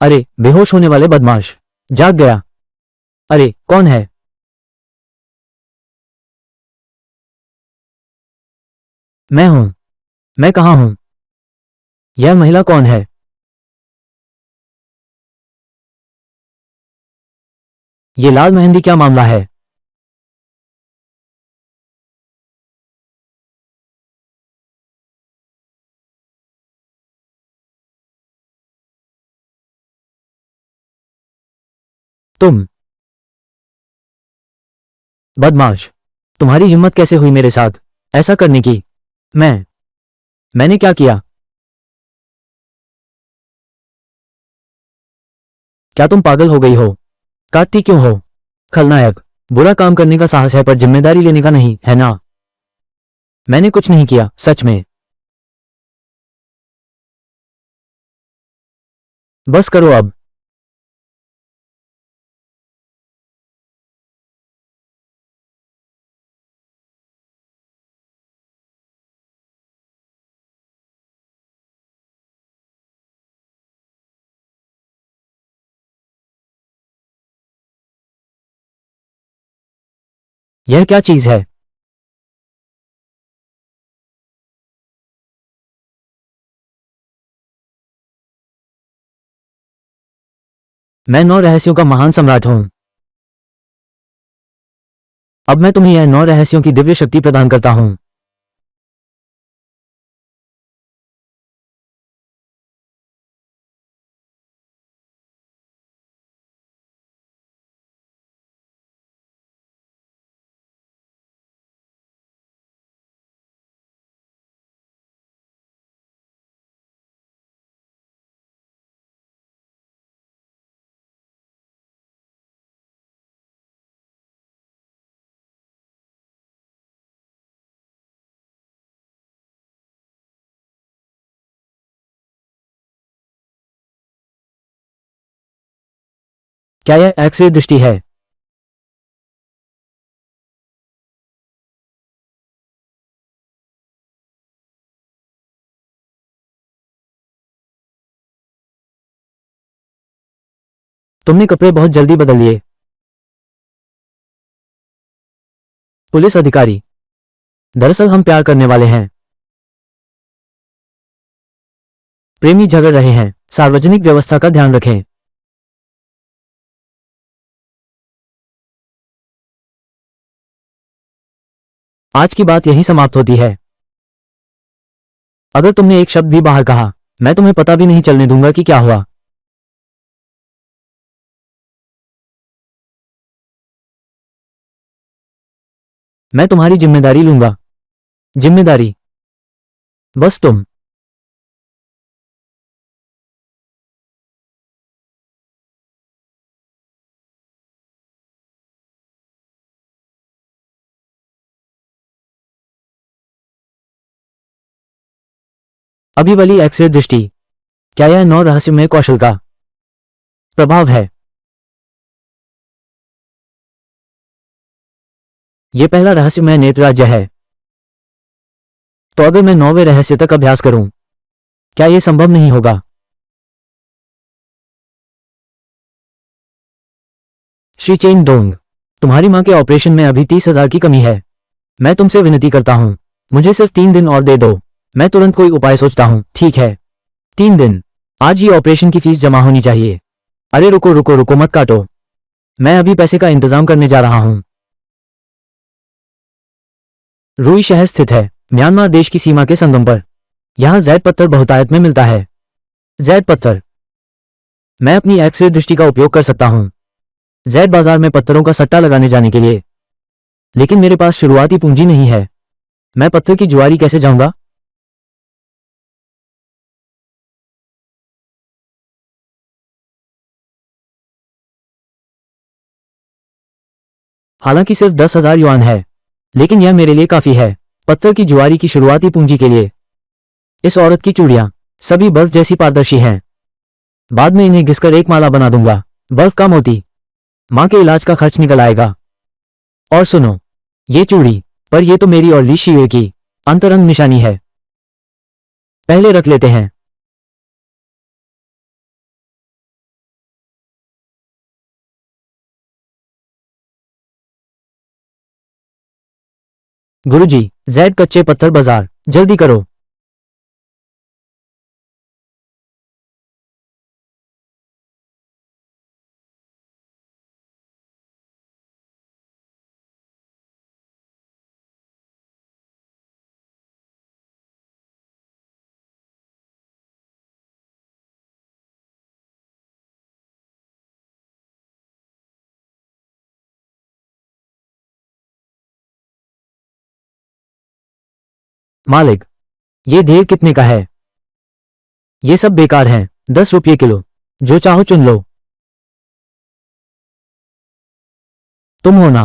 अरे बेहोश होने वाले बदमाश, जाग गया। अरे कौन है? मैं हूं। मैं कहाँ हूं? यह महिला कौन है? ये लाल मेहंदी क्या मामला है? तुम बदमाश, तुम्हारी हिम्मत कैसे हुई मेरे साथ ऐसा करने की? मैंने क्या किया? क्या तुम पागल हो गई हो? काटती क्यों हो? खलनायक, बुरा काम करने का साहस है पर जिम्मेदारी लेने का नहीं, है ना? मैंने कुछ नहीं किया, सच में। बस करो अब। यह क्या चीज है? मैं 9 रहस्यों का महान सम्राट हूं। अब मैं तुम्हें यह 9 रहस्यों की दिव्य शक्ति प्रदान करता हूं। क्या यह एक्स-रे दृष्टि है? तुमने कपड़े बहुत जल्दी बदल लिए। पुलिस अधिकारी, दरअसल हम प्यार करने वाले हैं। प्रेमी झगड़ रहे हैं। सार्वजनिक व्यवस्था का ध्यान रखें। आज की बात यहीं समाप्त होती है। अगर तुमने एक शब्द भी बाहर कहा, मैं तुम्हें पता भी नहीं चलने दूंगा कि क्या हुआ। मैं तुम्हारी जिम्मेदारी लूंगा। जिम्मेदारी? बस तुम। अभी वाली एक्स-रे दृष्टि, क्या यह 9 रहस्यमय कौशल का प्रभाव है? यह पहला रहस्यमय नेत्र राज्य है। तो अगर मैं 9वें रहस्य तक अभ्यास करूं, क्या यह संभव नहीं होगा? श्री चेन डोंग, तुम्हारी मां के ऑपरेशन में अभी 30,000 की कमी है। मैं तुमसे विनती करता हूं, मुझे सिर्फ 3 दिन और दे दो। मैं तुरंत कोई उपाय सोचता हूं, ठीक है? 3 दिन। आज ही ऑपरेशन की फीस जमा होनी चाहिए। अरे रुको रुको रुको, मत काटो। मैं अभी पैसे का इंतजाम करने जा रहा हूं। रूई शहर स्थित है, म्यांमार देश की सीमा के संगम पर। यहां जैड पत्थर बहुतायत में मिलता है। जैड पत्थर। मैं अपनी एक्स-रे दृष्टि का उपयोग कर सकता हूं जैड बाजार में पत्थरों का सट्टा लगाने जाने के लिए। लेकिन मेरे पास शुरुआती पूंजी नहीं है। मैं पत्थर की जुआरी कैसे जाऊंगा? हालांकि सिर्फ 10,000 युआन है, लेकिन यह मेरे लिए काफी है पत्थर की जुआरी की शुरुआती पूंजी के लिए। इस औरत की चूड़ियां सभी बर्फ जैसी पारदर्शी हैं। बाद में इन्हें घिसकर एक माला बना दूंगा। बर्फ का मोती। मां के इलाज का खर्च निकल आएगा। और सुनो, ये चूड़ी, पर ये तो मेरी और ली शियुए की अंतरंग निशानी है। पहले रख लेते हैं। गुरुजी, जेड कच्चे पत्थर बाजार, जल्दी करो। मालिक, ये ढेर कितने का है? ये सब बेकार हैं, 10 रुपये किलो। जो चाहो चुन लो। तुम हो ना?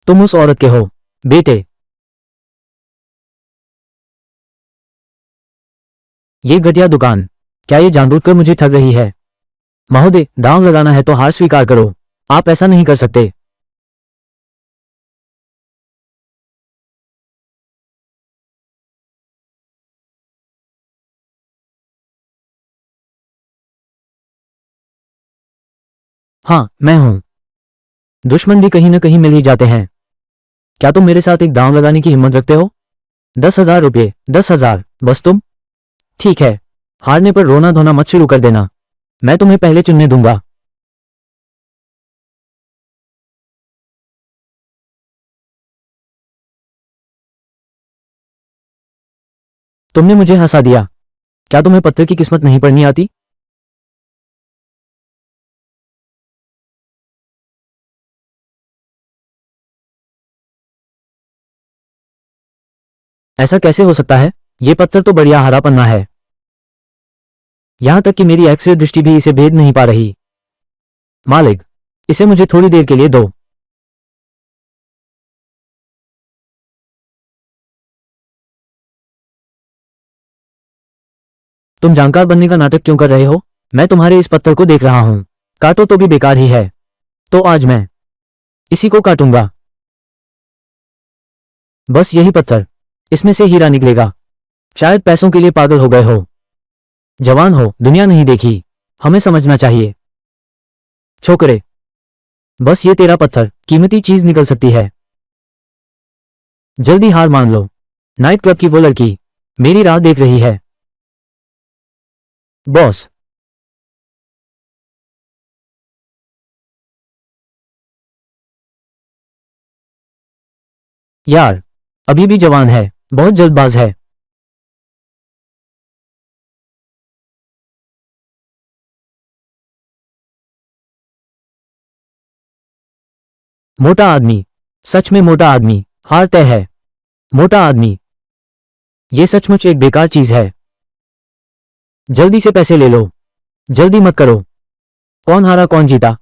तुम उस औरत के हो, बेटे। ये घटिया दुकान, क्या ये जानबूझकर मुझे ठग रही है? महोदय, दांव लगाना है तो हार स्वीकार करो। आप ऐसा नहीं कर सकते। हाँ, मैं हूं। दुश्मन भी कहीं न कहीं मिल ही जाते हैं। क्या तुम मेरे साथ एक दांव लगाने की हिम्मत रखते हो? 10,000 रुपये, 10,000, बस तुम? ठीक है। हारने पर रोना धोना मत शुरू कर देना। मैं तुम्हें पहले चुनने दूंगा। तुमने मुझे हंसा दिया। क्या तुम्हें पत्थर की किस्मत नहीं पढ़नी आती? ऐसा कैसे हो सकता है? ये पत्थर तो बढ़िया हरा पन्ना है। यहां तक कि मेरी एक्सरे दृष्टि भी इसे भेद नहीं पा रही। मालिक, इसे मुझे थोड़ी देर के लिए दो। तुम जानकार बनने का नाटक क्यों कर रहे हो? मैं तुम्हारे इस पत्थर को देख रहा हूं। काटो तो भी बेकार ही है। तो आज मैं इसी को काटूंगा। बस यही पत्थर, इसमें से हीरा निकलेगा। शायद पैसों के लिए पागल हो गए हो। जवान हो, दुनिया नहीं देखी, हमें समझना चाहिए। छोकरे, बस ये तेरा पत्थर, कीमती चीज निकल सकती है। जल्दी हार मान लो। नाइट क्लब की वो लड़की मेरी राह देख रही है। बॉस, यार, अभी भी जवान है, बहुत जल्दबाज है। मोटा आदमी, सच में मोटा आदमी, हार तय है। मोटा आदमी, ये सचमुच एक बेकार चीज है। जल्दी से पैसे ले लो। जल्दी मत करो। कौन हारा कौन जीता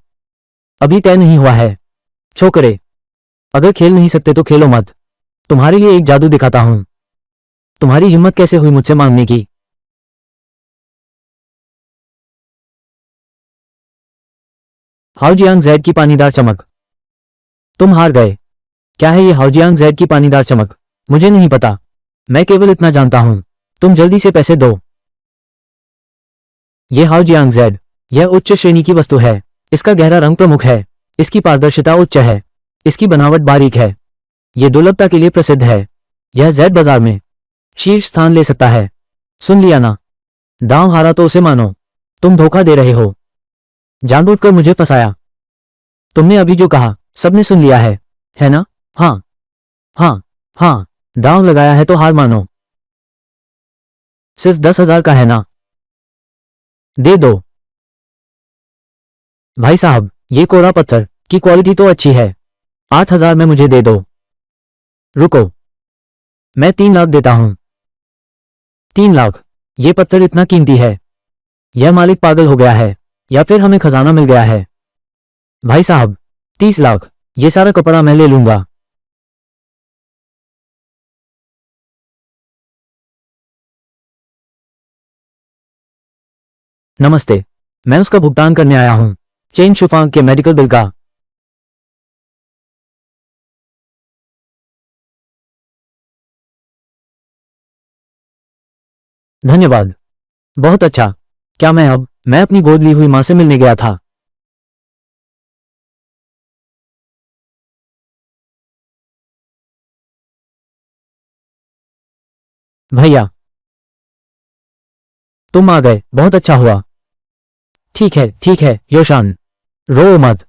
अभी तय नहीं हुआ है। छोकरे, अगर खेल नहीं सकते तो खेलो मत। तुम्हारे लिए एक जादू दिखाता हूं। तुम्हारी हिम्मत कैसे हुई मुझसे मांगने की? हाउजियांग जेड की पानीदार चमक। तुम हार गए। क्या है ये हाउजियांग जेड की पानीदार चमक? मुझे नहीं पता। मैं केवल इतना जानता हूं। तुम जल्दी से पैसे दो। ये हाउजियांग जेड, यह उच्च श्रेणी की वस्तु है। इसका गहरा रंग प्रमुख है। इसकी पारदर्शिता उच्च है। इसकी बनावट बारीक है। यह दुर्लभता के लिए प्रसिद्ध है। यह जेड बाजार में शीर्ष स्थान ले सकता है। सुन लिया ना? दांव हारा तो उसे मानो। तुम धोखा दे रहे हो। जानबूझकर मुझे फंसाया। तुमने अभी जो कहा सबने सुन लिया है ना? हाँ, हाँ, हाँ। दांव लगाया है तो हार मानो। सिर्फ 10,000 का है ना? दे दो। भाई साहब, ये कोरा पत्थर की क्वालिटी तो अच्छी है। 8,000 में मुझे दे दो। रुको, मैं 3 लाख देता हूं। 3 लाख? ये पत्थर इतना कीमती है? यह मालिक पागल हो गया है या फिर हमें खजाना मिल गया है? भाई साहब, 30 लाख, ये सारा कपड़ा मैं ले लूंगा। नमस्ते, मैं उसका भुगतान करने आया हूं। चेन शुफांग के मेडिकल बिल का। धन्यवाद। बहुत अच्छा। क्या मैं अपनी गोद ली हुई मां से मिलने गया था। भैया, तुम आ गए, बहुत अच्छा हुआ। ठीक है योशान, रो मत।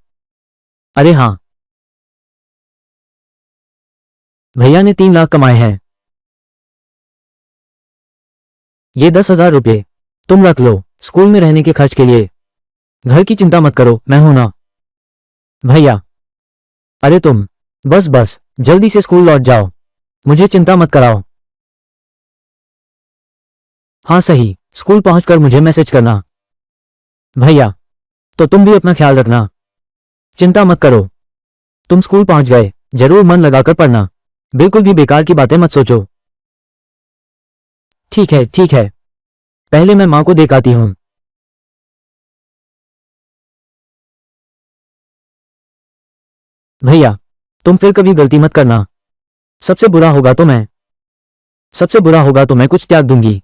अरे हाँ, भैया ने 3 लाख कमाए हैं। ये 10,000 रुपये तुम रख लो, स्कूल में रहने के खर्च के लिए। घर की चिंता मत करो, मैं हूं ना। भैया, अरे तुम, बस बस, जल्दी से स्कूल लौट जाओ, मुझे चिंता मत कराओ। हाँ सही, स्कूल पहुंचकर मुझे मैसेज करना। भैया, तो तुम भी अपना ख्याल रखना। चिंता मत करो, तुम स्कूल पहुंच गए, जरूर मन लगाकर पढ़ना, बिल्कुल भी बेकार की बातें मत सोचो। ठीक है, पहले मैं माँ को देख आती हूँ। भैया, तुम फिर कभी गलती मत करना। सबसे बुरा होगा तो मैं सबसे बुरा होगा तो मैं कुछ त्याग दूंगी।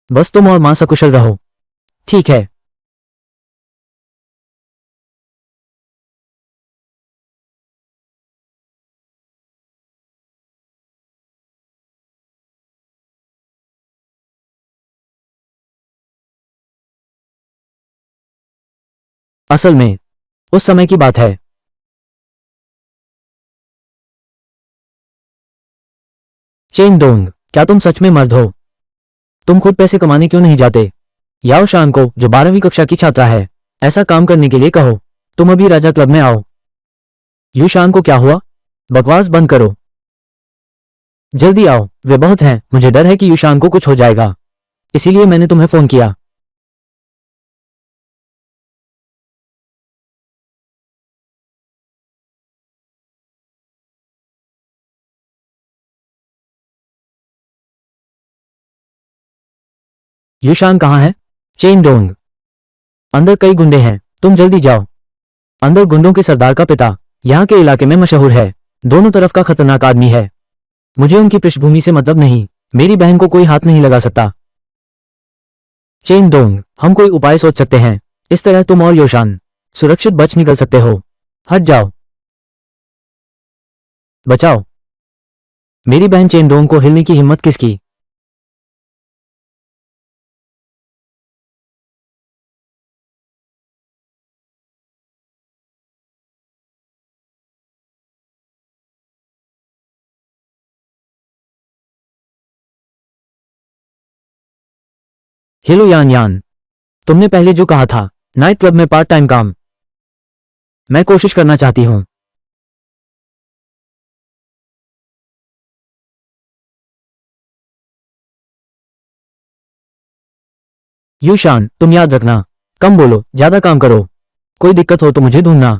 बस तुम और माँ सकुशल रहो। ठीक है। असल में उस समय की बात है। चेन दोंग, क्या तुम सच में मर्द हो? तुम खुद पैसे कमाने क्यों नहीं जाते? याओ शान को, जो 12वीं कक्षा की छात्रा है, ऐसा काम करने के लिए कहो। तुम अभी राजा क्लब में आओ। यू शान को क्या हुआ? बकवास बंद करो, जल्दी आओ, वे बहुत हैं, मुझे डर है कि यूशान को कुछ हो जाएगा, इसीलिए मैंने तुम्हें फोन किया। यूशान कहाँ है? चेन डोंग, अंदर कई गुंडे हैं, तुम जल्दी जाओ। अंदर गुंडों के सरदार का पिता यहाँ के इलाके में मशहूर है, दोनों तरफ का खतरनाक आदमी है। मुझे उनकी पृष्ठभूमि से मतलब नहीं, मेरी बहन को कोई हाथ नहीं लगा सकता। चेन डोंग, हम कोई उपाय सोच सकते हैं, इस तरह तुम और योशान सुरक्षित बच निकल सकते हो। हट जाओ, बचाओ। मेरी बहन चेन डोंग को हिलने की हिम्मत किसकी? हेलो यान यान, तुमने पहले जो कहा था, नाइट क्लब में पार्ट टाइम काम, मैं कोशिश करना चाहती हूँ। यूशान, तुम याद रखना, कम बोलो, ज्यादा काम करो, कोई दिक्कत हो तो मुझे ढूंढना।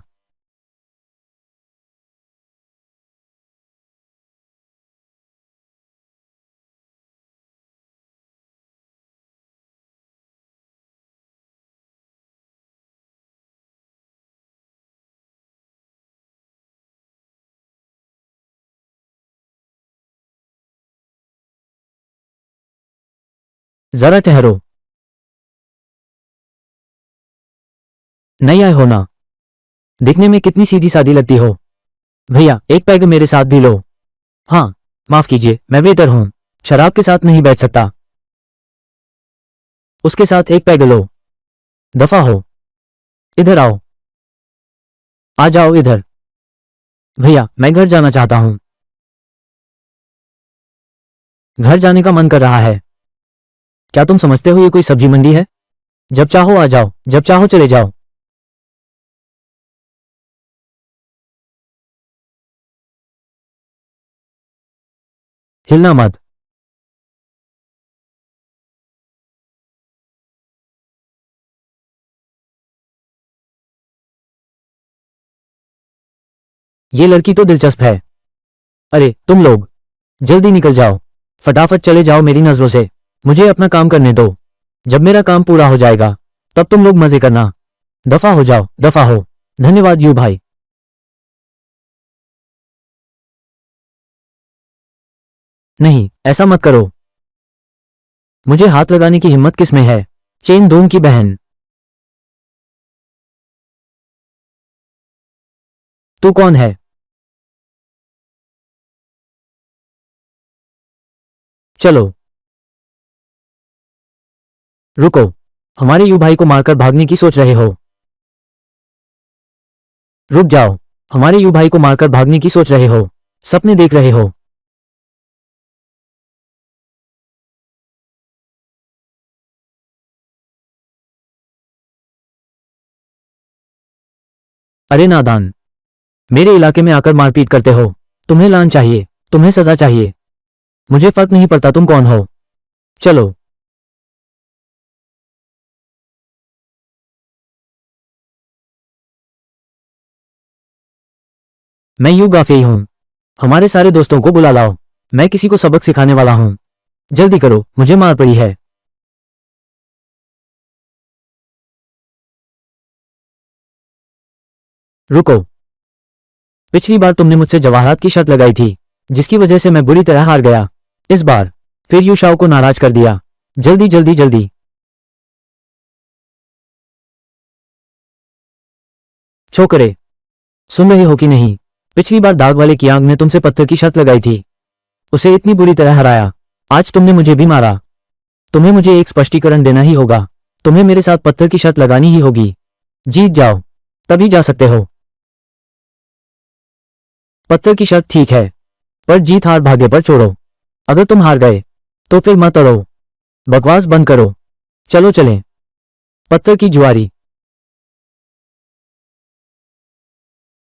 जरा ठहरो, नहीं आए हो ना? दिखने में कितनी सीधी सादी लगती हो। भैया, एक पैग मेरे साथ भी लो। हाँ, माफ कीजिए, मैं वेटर हूँ, शराब के साथ नहीं बैठ सकता। उसके साथ एक पैग लो। दफा हो, इधर आओ, आ जाओ इधर। भैया, मैं घर जाना चाहता हूँ। घर जाने का मन कर रहा है। क्या तुम समझते हो ये कोई सब्जी मंडी है? जब चाहो आ जाओ, जब चाहो चले जाओ। हिलना मत। ये लड़की तो दिलचस्प है। अरे तुम लोग, जल्दी निकल जाओ, फटाफट चले जाओ मेरी नजरों से, मुझे अपना काम करने दो। जब मेरा काम पूरा हो जाएगा, तब तुम लोग मजे करना। दफा हो जाओ, दफा हो। धन्यवाद यू भाई। नहीं, ऐसा मत करो, मुझे हाथ लगाने की हिम्मत किसमें है? चेन दोंग की बहन, तू कौन है? चलो, रुको, हमारे यू भाई को मारकर भागने की सोच रहे हो? रुक जाओ, हमारे यू भाई को मारकर भागने की सोच रहे हो? सपने देख रहे हो? अरे नादान, मेरे इलाके में आकर मारपीट करते हो? तुम्हें लान चाहिए, तुम्हें सजा चाहिए। मुझे फर्क नहीं पड़ता तुम कौन हो। चलो। मैं यू गाफेई हूं। हमारे सारे दोस्तों को बुला लाओ, मैं किसी को सबक सिखाने वाला हूं। जल्दी करो, मुझे मार पड़ी है। रुको, पिछली बार तुमने मुझसे जवाहरात की शर्त लगाई थी, जिसकी वजह से मैं बुरी तरह हार गया। इस बार फिर यू शाओ को नाराज कर दिया। जल्दी जल्दी जल्दी। छोकरे, सुन रहे हो कि नहीं? पिछली बार दाग वाले कियांग ने तुमसे पत्थर की शर्त लगाई थी, उसे इतनी बुरी तरह हराया। आज तुमने मुझे भी मारा। तुम्हें मुझे एक स्पष्टीकरण देना ही होगा। तुम्हें मेरे साथ पत्थर की शर्त लगानी ही होगी। जीत जाओ, तभी जा सकते हो। पत्थर की शर्त ठीक है, पर जीत हार भाग्य पर छोड़ो। अगर तुम हार गए तो फिर मत अड़ो। बकवास बंद करो। चलो चलें। पत्थर की जुआरी।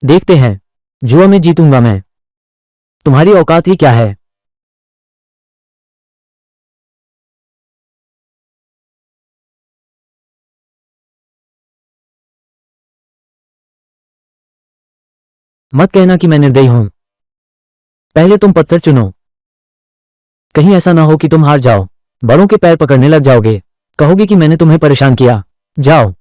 देखते हैं, जुआ में जीतूंगा मैं। तुम्हारी औकात ही क्या है? मत कहना कि मैं निर्दयी हूं। पहले तुम पत्थर चुनो। कहीं ऐसा ना हो कि तुम हार जाओ, बड़ों के पैर पकड़ने लग जाओगे, कहोगे कि मैंने तुम्हें परेशान किया। जाओ।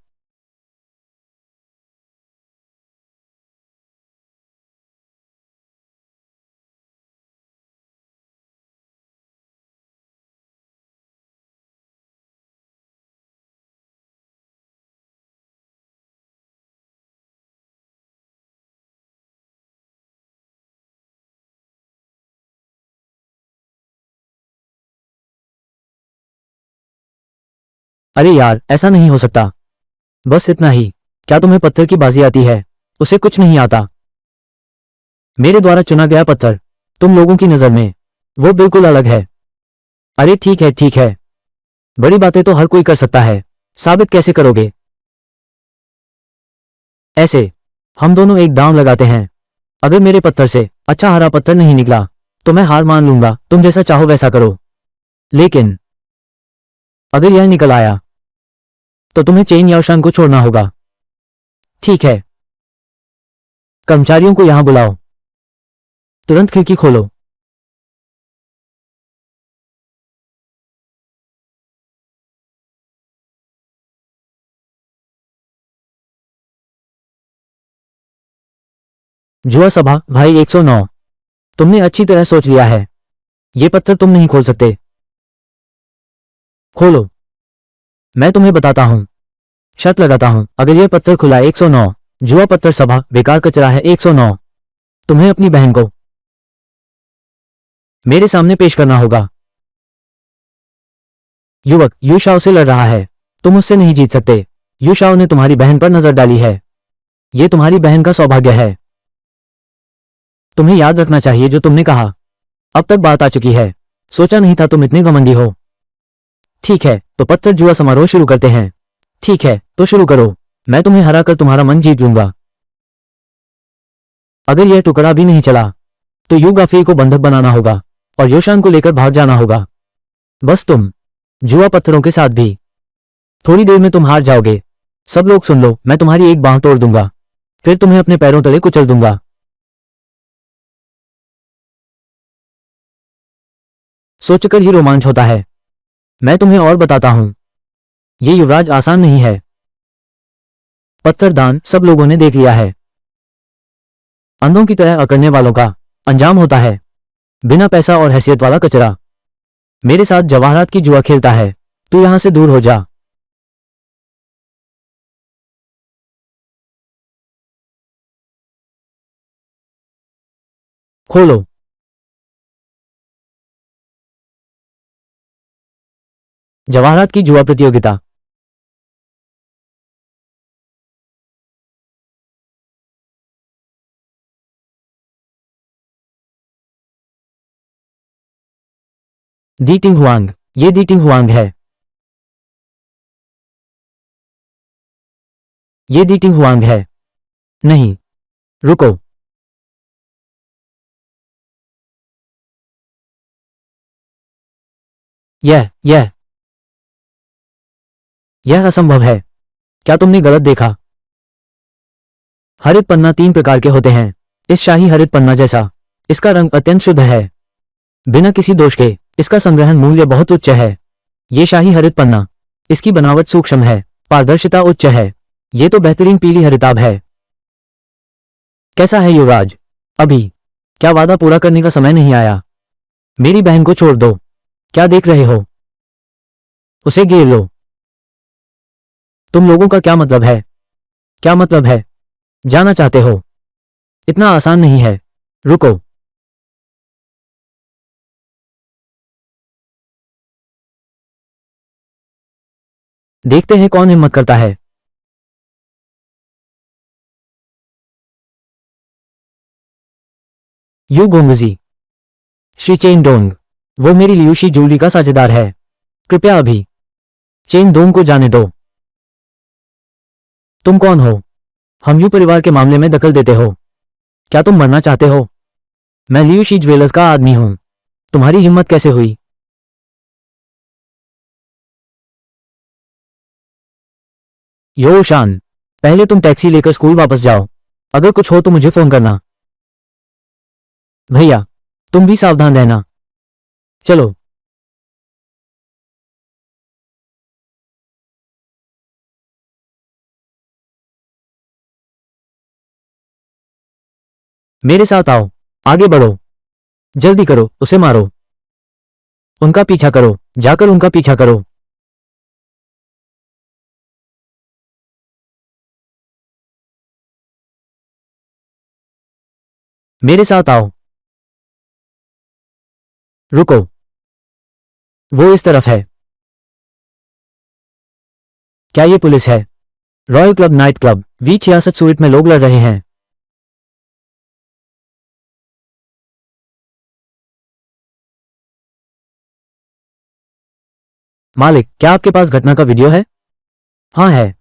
अरे यार, ऐसा नहीं हो सकता। बस इतना ही। क्या तुम्हें पत्थर की बाजी आती है? उसे कुछ नहीं आता। मेरे द्वारा चुना गया पत्थर तुम लोगों की नजर में वो बिल्कुल अलग है। अरे ठीक है ठीक है, बड़ी बातें तो हर कोई कर सकता है। साबित कैसे करोगे? ऐसे, हम दोनों एक दांव लगाते हैं। अगर मेरे पत्थर से अच्छा हरा पत्थर नहीं निकला तो मैं हार मान लूंगा, तुम जैसा चाहो वैसा करो। लेकिन अगर यह निकल आया तो तुम्हें चेन याओशान को छोड़ना होगा। ठीक है, कर्मचारियों को यहां बुलाओ। तुरंत खिड़की खोलो। जुआ सभा भाई 109। तुमने अच्छी तरह सोच लिया है। ये पत्थर तुम नहीं खोल सकते। खोलो। मैं तुम्हें बताता हूं। शर्त लगाता हूं, अगर यह पत्थर खुला 109। जुआ पत्थर सभा बेकार कचरा है 109। तुम्हें अपनी बहन को मेरे सामने पेश करना होगा। युवक यू शाओ से लड़ रहा है, तुम उससे नहीं जीत सकते। यू शाओ ने तुम्हारी बहन पर नजर डाली है। यह तुम्हारी बहन का सौभाग्य है। तुम्हें याद रखना चाहिए जो तुमने कहा। अब तक बात आ चुकी है। सोचा नहीं था तुम इतने घमंडी हो। ठीक है, तो पत्थर जुआ समारोह शुरू करते हैं। ठीक है, तो शुरू करो। मैं तुम्हें हराकर तुम्हारा मन जीत लूंगा। अगर यह टुकड़ा भी नहीं चला तो यू गाफी को बंधक बनाना होगा और योशान को लेकर भाग जाना होगा। बस तुम जुआ पत्थरों के साथ भी। थोड़ी देर में तुम हार जाओगे। सब लोग सुन लो, मैं तुम्हारी एक बांह तोड़ दूंगा, फिर तुम्हें अपने पैरों तले कुचल दूंगा। सोचकर ही रोमांच होता है। मैं तुम्हें और बताता हूं, ये युवराज आसान नहीं है। पत्थर दान सब लोगों ने देख लिया है। अंधों की तरह अकड़ने वालों का अंजाम होता है बिना पैसा और हैसियत वाला कचरा। मेरे साथ जवाहरात की जुआ खेलता है, तू यहां से दूर हो जा। खोलो। जवाहरात की जुआ प्रतियोगिता। दी टिंग हुआंग, ये दी टिंग हुआंग है। ये दी टिंग हुआंग है। नहीं, रुको। यह यह असंभव है। क्या तुमने गलत देखा? हरित पन्ना 3 प्रकार के होते हैं। इस शाही हरित पन्ना जैसा। इसका रंग अत्यंत शुद्ध है, बिना किसी दोष के। इसका संग्रहण मूल्य बहुत उच्च है। ये शाही हरित पन्ना। इसकी बनावट सूक्ष्म है, पारदर्शिता उच्च है। ये तो बेहतरीन पीली हरिताभ है। कैसा है युवराज? अभी क्या वादा पूरा करने का समय नहीं आया? मेरी बहन को छोड़ दो। क्या देख रहे हो? उसे घेर लो। तुम लोगों का क्या मतलब है? क्या मतलब है? जाना चाहते हो? इतना आसान नहीं है। रुको। देखते हैं कौन हिम्मत करता है। Yu Gongji. Shri Chen Dong. वो मेरी लियूशी जूली का साझेदार है। कृपया अभी चेन डोंग को जाने दो। तुम कौन हो? हम यू परिवार के मामले में दखल देते हो? क्या तुम मरना चाहते हो? मैं लियूशी ज्वेलर्स का आदमी हूं। तुम्हारी हिम्मत कैसे हुई? यो शान, पहले तुम टैक्सी लेकर स्कूल वापस जाओ। अगर कुछ हो तो मुझे फोन करना। भैया, तुम भी सावधान रहना। चलो। मेरे साथ आओ। आगे बढ़ो। जल्दी करो, उसे मारो। उनका पीछा करो, जाकर उनका पीछा करो। मेरे साथ आओ। रुको। वो इस तरफ है। क्या ये पुलिस है? Royal club night club V66 suite में लोग लड़ रहे हैं। मालिक, क्या आपके पास घटना का वीडियो है? हाँ है।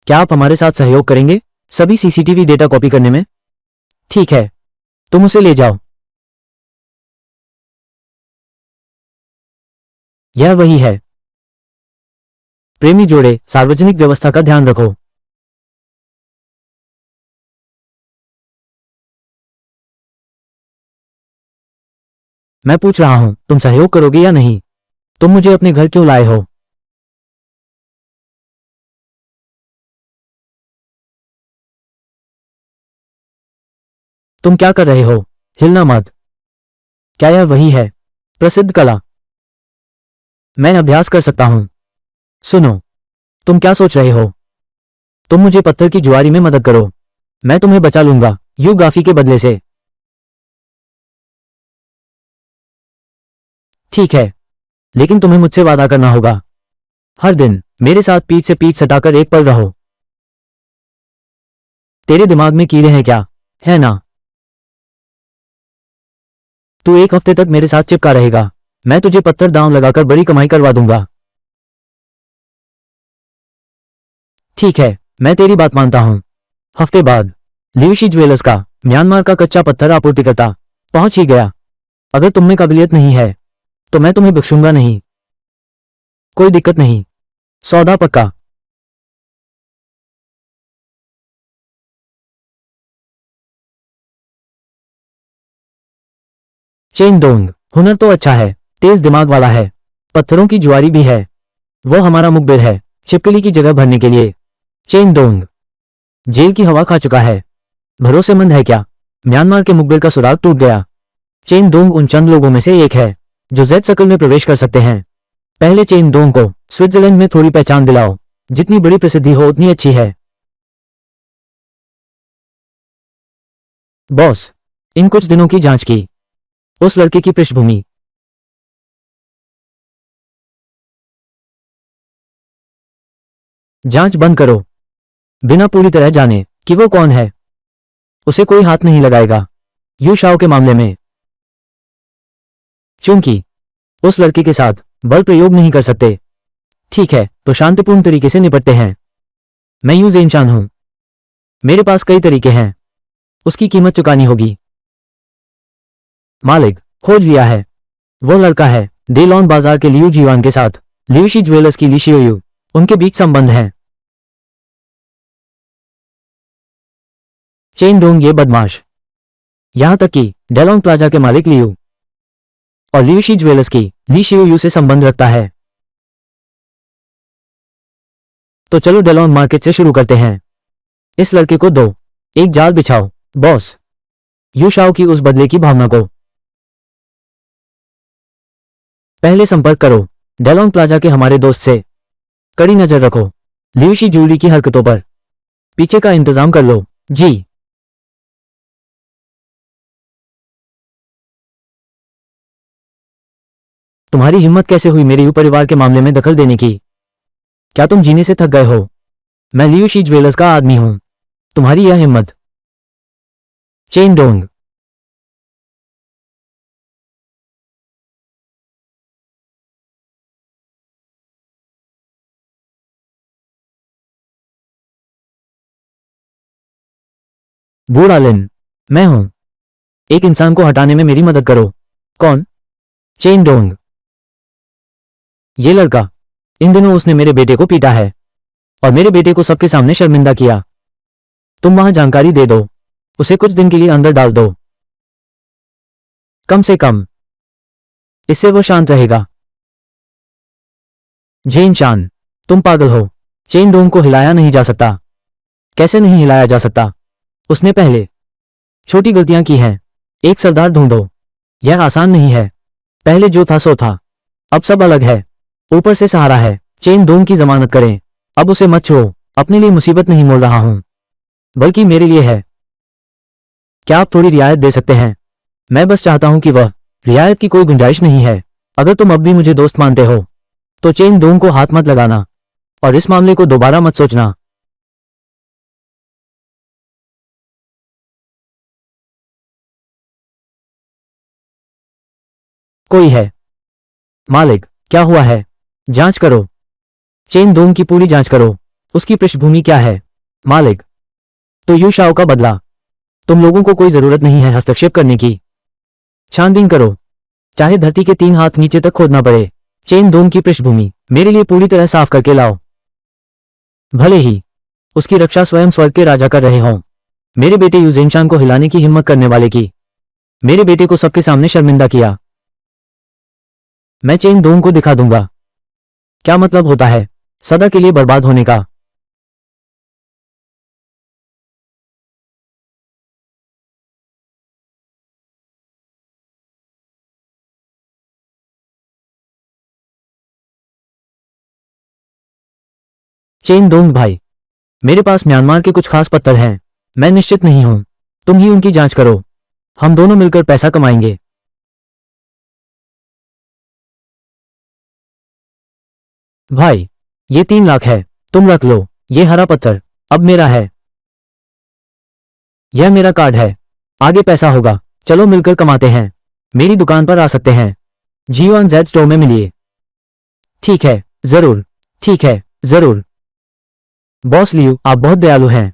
क्या आप हमारे साथ सहयोग करेंगे सभी सीसीटीवी डेटा कॉपी करने में? ठीक है, तुम उसे ले जाओ। यह वही है। प्रेमी जोड़े, सार्वजनिक व्यवस्था का ध्यान रखो। मैं पूछ रहा हूं, तुम सहयोग करोगे या नहीं? तुम मुझे अपने घर क्यों लाए हो? तुम क्या कर रहे हो? हिलना मत। क्या यह वही है? प्रसिद्ध कला। मैं अभ्यास कर सकता हूं। सुनो, तुम क्या सोच रहे हो? तुम मुझे पत्थर की जुआरी में मदद करो। मैं तुम्हें बचा लूंगा, यू गाफी के बदले से। ठीक है, लेकिन तुम्हें मुझसे वादा करना होगा। हर दिन मेरे साथ पीठ से पीठ सटाकर एक पल रहो। तेरे दिमाग में कीड़े हैं क्या? है ना? तू एक हफ्ते तक मेरे साथ चिपका रहेगा। मैं तुझे पत्थर दांव लगाकर बड़ी कमाई करवा दूंगा। ठीक है, मैं तेरी बात मानता हूं। हफ्ते बाद लियूशी ज्वेलर्स का म्यांमार का कच्चा पत्थर आपूर्तिकर्ता पहुंच ही गया। अगर तुममें काबिलियत नहीं है तो मैं तुम्हें बख्शूंगा नहीं। कोई दिक्कत नहीं। सौदा पक्का। चेन दोंग, हुनर तो अच्छा है, तेज दिमाग वाला है। पत्थरों की जुआरी भी है। वो हमारा मुखबिर है, छिपकली की जगह भरने के लिए। चेन दोंग जेल की हवा खा चुका है। भरोसेमंद है क्या? म्यांमार के मुखबिर का सुराग टूट गया। चेन दोंग उन चंद लोगों में से एक है जो जेड सर्कल में प्रवेश कर सकते हैं। पहले चेन दोंग को स्विट्जरलैंड में थोड़ी पहचान दिलाओ। जितनी बड़ी प्रसिद्धि हो उतनी अच्छी है। बॉस, इन कुछ दिनों की जांच की। उस लड़के की पृष्ठभूमि जांच बंद करो, बिना पूरी तरह जाने कि वो कौन है। उसे कोई हाथ नहीं लगाएगा यू शाओ के मामले में, चूंकि उस लड़के के साथ बल प्रयोग नहीं कर सकते। ठीक है, तो शांतिपूर्ण तरीके से निपटते हैं। मैं यू ज़ेनशान हूं, मेरे पास कई तरीके हैं, उसकी कीमत चुकानी होगी। मालिक, खोज लिया है, वो लड़का है डेलॉन बाजार के लियू जीवान के साथ लियूशी ज्वेलर्स की लिशियोयू, उनके बीच संबंध हैं। चेन डोंग ये बदमाश, यहां तक कि डेलॉन प्लाजा के मालिक लियू और लियूशी ज्वेलर्स की लिशियोयू से संबंध रखता है। तो चलो डेलॉन मार्केट से शुरू करते हैं। इस लड़के को दो, एक जाल बिछाओ बॉस, यू शाओ की उस बदले की भावना को। पहले संपर्क करो डेलॉन प्लाजा के हमारे दोस्त से, कड़ी नजर रखो लियूशी जूली की हरकतों पर, पीछे का इंतजाम कर लो। जी। तुम्हारी हिम्मत कैसे हुई मेरे यू परिवार के मामले में दखल देने की? क्या तुम जीने से थक गए हो? मैं लियूशी ज्वेलर्स का आदमी हूं, तुम्हारी यह हिम्मत। चेन डोंग, बूढ़ा लिन, मैं हूं, एक इंसान को हटाने में मेरी मदद करो। कौन? चेन डोंग, ये लड़का, इन दिनों उसने मेरे बेटे को पीटा है और मेरे बेटे को सबके सामने शर्मिंदा किया। तुम वहां जानकारी दे दो, उसे कुछ दिन के लिए अंदर डाल दो, कम से कम, इससे वो शांत रहेगा। जेन चान, तुम पागल हो, चेन डोंग को हिलाया नहीं जा सकता। कैसे नहीं हिलाया जा सकता? उसने पहले छोटी गलतियां की हैं, एक सरदार ढूंढो, यह आसान नहीं है। पहले जो था सो था, अब सब अलग है, ऊपर से सहारा है। चेन डोंग की जमानत करें, अब उसे मत छोड़ो, अपने लिए मुसीबत नहीं मोल रहा हूं, बल्कि मेरे लिए है। क्या आप थोड़ी रियायत दे सकते हैं? मैं बस चाहता हूं कि वह, रियायत की कोई गुंजाइश नहीं है। अगर तुम अब भी मुझे दोस्त मानते हो तो चेन डोंग को हाथ मत लगाना और इस मामले को दोबारा मत सोचना। कोई है? मालिक, क्या हुआ है? जांच करो, चेन डोंग की पूरी जांच करो, उसकी पृष्ठभूमि क्या है? मालिक, तो यू शाओ का बदला, तुम लोगों को कोई जरूरत नहीं है हस्तक्षेप करने की। छानबीन करो, चाहे धरती के 3 हाथ नीचे तक खोदना पड़े। चेन डोंग की पृष्ठभूमि मेरे लिए पूरी तरह साफ करके लाओ, भले ही उसकी रक्षा स्वयं स्वर्ग के राजा कर रहे हों। मेरे बेटे यूजेनशान को हिलाने की हिम्मत करने वाले की, मेरे बेटे को सबके सामने शर्मिंदा किया। मैं चेन डोंग को दिखा दूंगा क्या मतलब होता है सदा के लिए बर्बाद होने का। चेन डोंग भाई, मेरे पास म्यांमार के कुछ खास पत्थर हैं, मैं निश्चित नहीं हूं, तुम ही उनकी जांच करो, हम दोनों मिलकर पैसा कमाएंगे। भाई, ये 3 लाख है, तुम रख लो, ये हरा पत्थर अब मेरा है, यह मेरा कार्ड है, आगे पैसा होगा, चलो मिलकर कमाते हैं। मेरी दुकान पर आ सकते हैं, G1 Z स्टोर में मिलिए। ठीक है, जरूर, ठीक है, जरूर। बॉस लियू, आप बहुत दयालु हैं,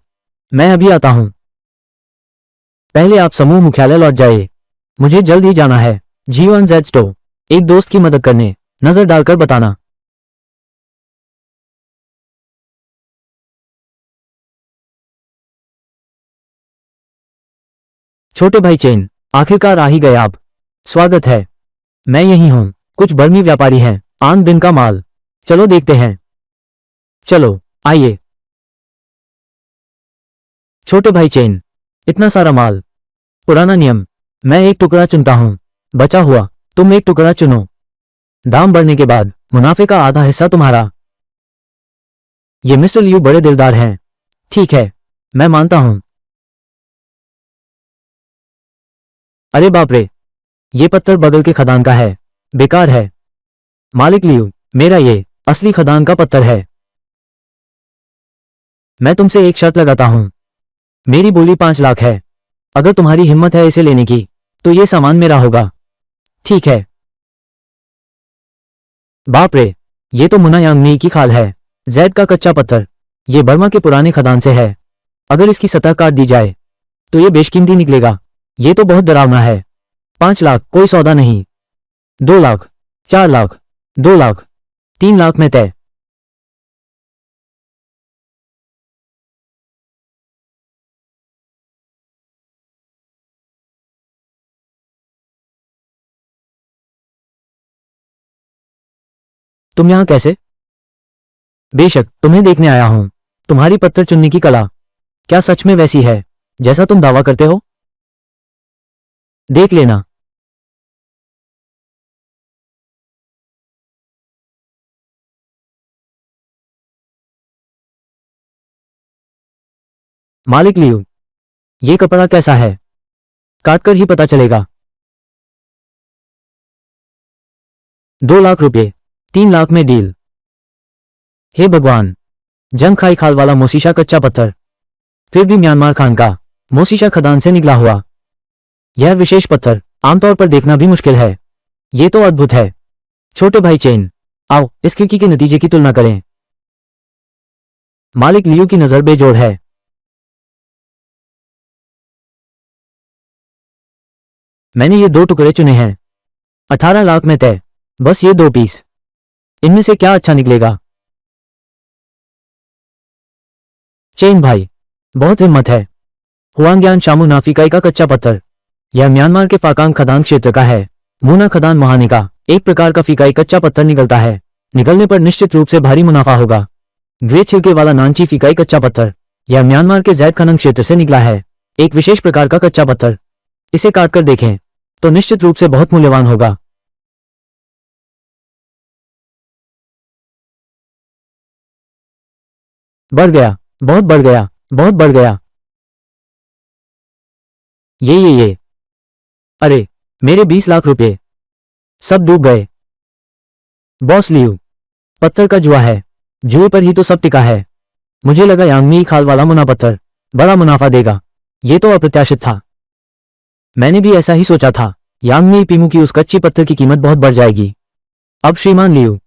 मैं अभी आता हूं। पहले आप समूह मुख्यालय लौट जाइए, मुझे जल्द ही जाना है। G1 Z स्टोर, एक दोस्त की मदद करने, नजर डालकर बताना। छोटे भाई चेन, आखिरकार आ ही गए आप, स्वागत है। मैं यही हूं, कुछ बर्मी व्यापारी हैं, आन बिन का माल, चलो देखते हैं। चलो, आइए। छोटे भाई चेन, इतना सारा माल, पुराना नियम, मैं एक टुकड़ा चुनता हूं, बचा हुआ तुम एक टुकड़ा चुनो, दाम बढ़ने के बाद मुनाफे का आधा हिस्सा तुम्हारा। ये मिस्टर लियू बड़े दिलदार हैं। ठीक है, मैं मानता हूं। अरे बाप रे, ये पत्थर बगल के खदान का है, बेकार है। मालिक लियू, मेरा ये असली खदान का पत्थर है। मैं तुमसे एक शर्त लगाता हूं। मेरी बोली 5 लाख है। अगर तुम्हारी हिम्मत है इसे लेने की तो ये सामान मेरा होगा। ठीक है। बाप रे, ये तो मुना यांगनी की खाल है। जैड का कच्चा पत्थर। ये बर्मा के पुराने खदान से है। अगर इसकी सतह काट दी जाए तो ये बेशकीमती निकलेगा। ये तो बहुत डरावना है। 5 लाख कोई सौदा नहीं। 2 लाख, 4 लाख, 2 लाख, 3 लाख में तय। तुम यहां कैसे? बेशक तुम्हें देखने आया हूं। तुम्हारी पत्थर चुनने की कला क्या सच में वैसी है जैसा तुम दावा करते हो? देख लेना। मालिक लियू, ये कपड़ा कैसा है? काटकर ही पता चलेगा। 2 लाख रुपए, 3 लाख में डील। हे भगवान, जंग खाई खाल वाला मोसीशा कच्चा पत्थर, फिर भी म्यांमार खान का मोसीशा खदान से निकला हुआ। यह विशेष पत्थर आमतौर पर देखना भी मुश्किल है। ये तो अद्भुत है। छोटे भाई चेन, आओ इस खिड़की के नतीजे की तुलना करें। मालिक लियू की नजर बेजोड़ है। मैंने ये 2 टुकड़े चुने हैं। 18 लाख में तय। बस ये 2 पीस। इनमें से क्या अच्छा निकलेगा? चेन भाई, बहुत हिम्मत है। हुआंग्यान शामू नाफिकाई का कच्चा पत्थर। यह म्यांमार के फाकांग खदान क्षेत्र का है। मूना खदान महाने का एक प्रकार का फीकाई कच्चा पत्थर निकलता है। निकलने पर निश्चित रूप से भारी मुनाफा होगा। ग्रे छिलके वाला नानची फीकाई कच्चा पत्थर। यह म्यांमार के जैद खनन क्षेत्र से निकला है। एक विशेष प्रकार का कच्चा पत्थर। इसे काटकर देखें तो निश्चित रूप से बहुत मूल्यवान होगा। बढ़ गया, बहुत बढ़ गया, बहुत बढ़ गया। ये अरे, मेरे 20 लाख रुपए सब डूब गए। बॉस लियू, पत्थर का जुआ है। जुए पर ही तो सब टिका है। मुझे लगा यांगमी खाल वाला मुना पत्थर बड़ा मुनाफा देगा। ये तो अप्रत्याशित था। मैंने भी ऐसा ही सोचा था। यांगमी पीमू की उस कच्ची पत्थर की कीमत बहुत बढ़ जाएगी। अब श्रीमान लियू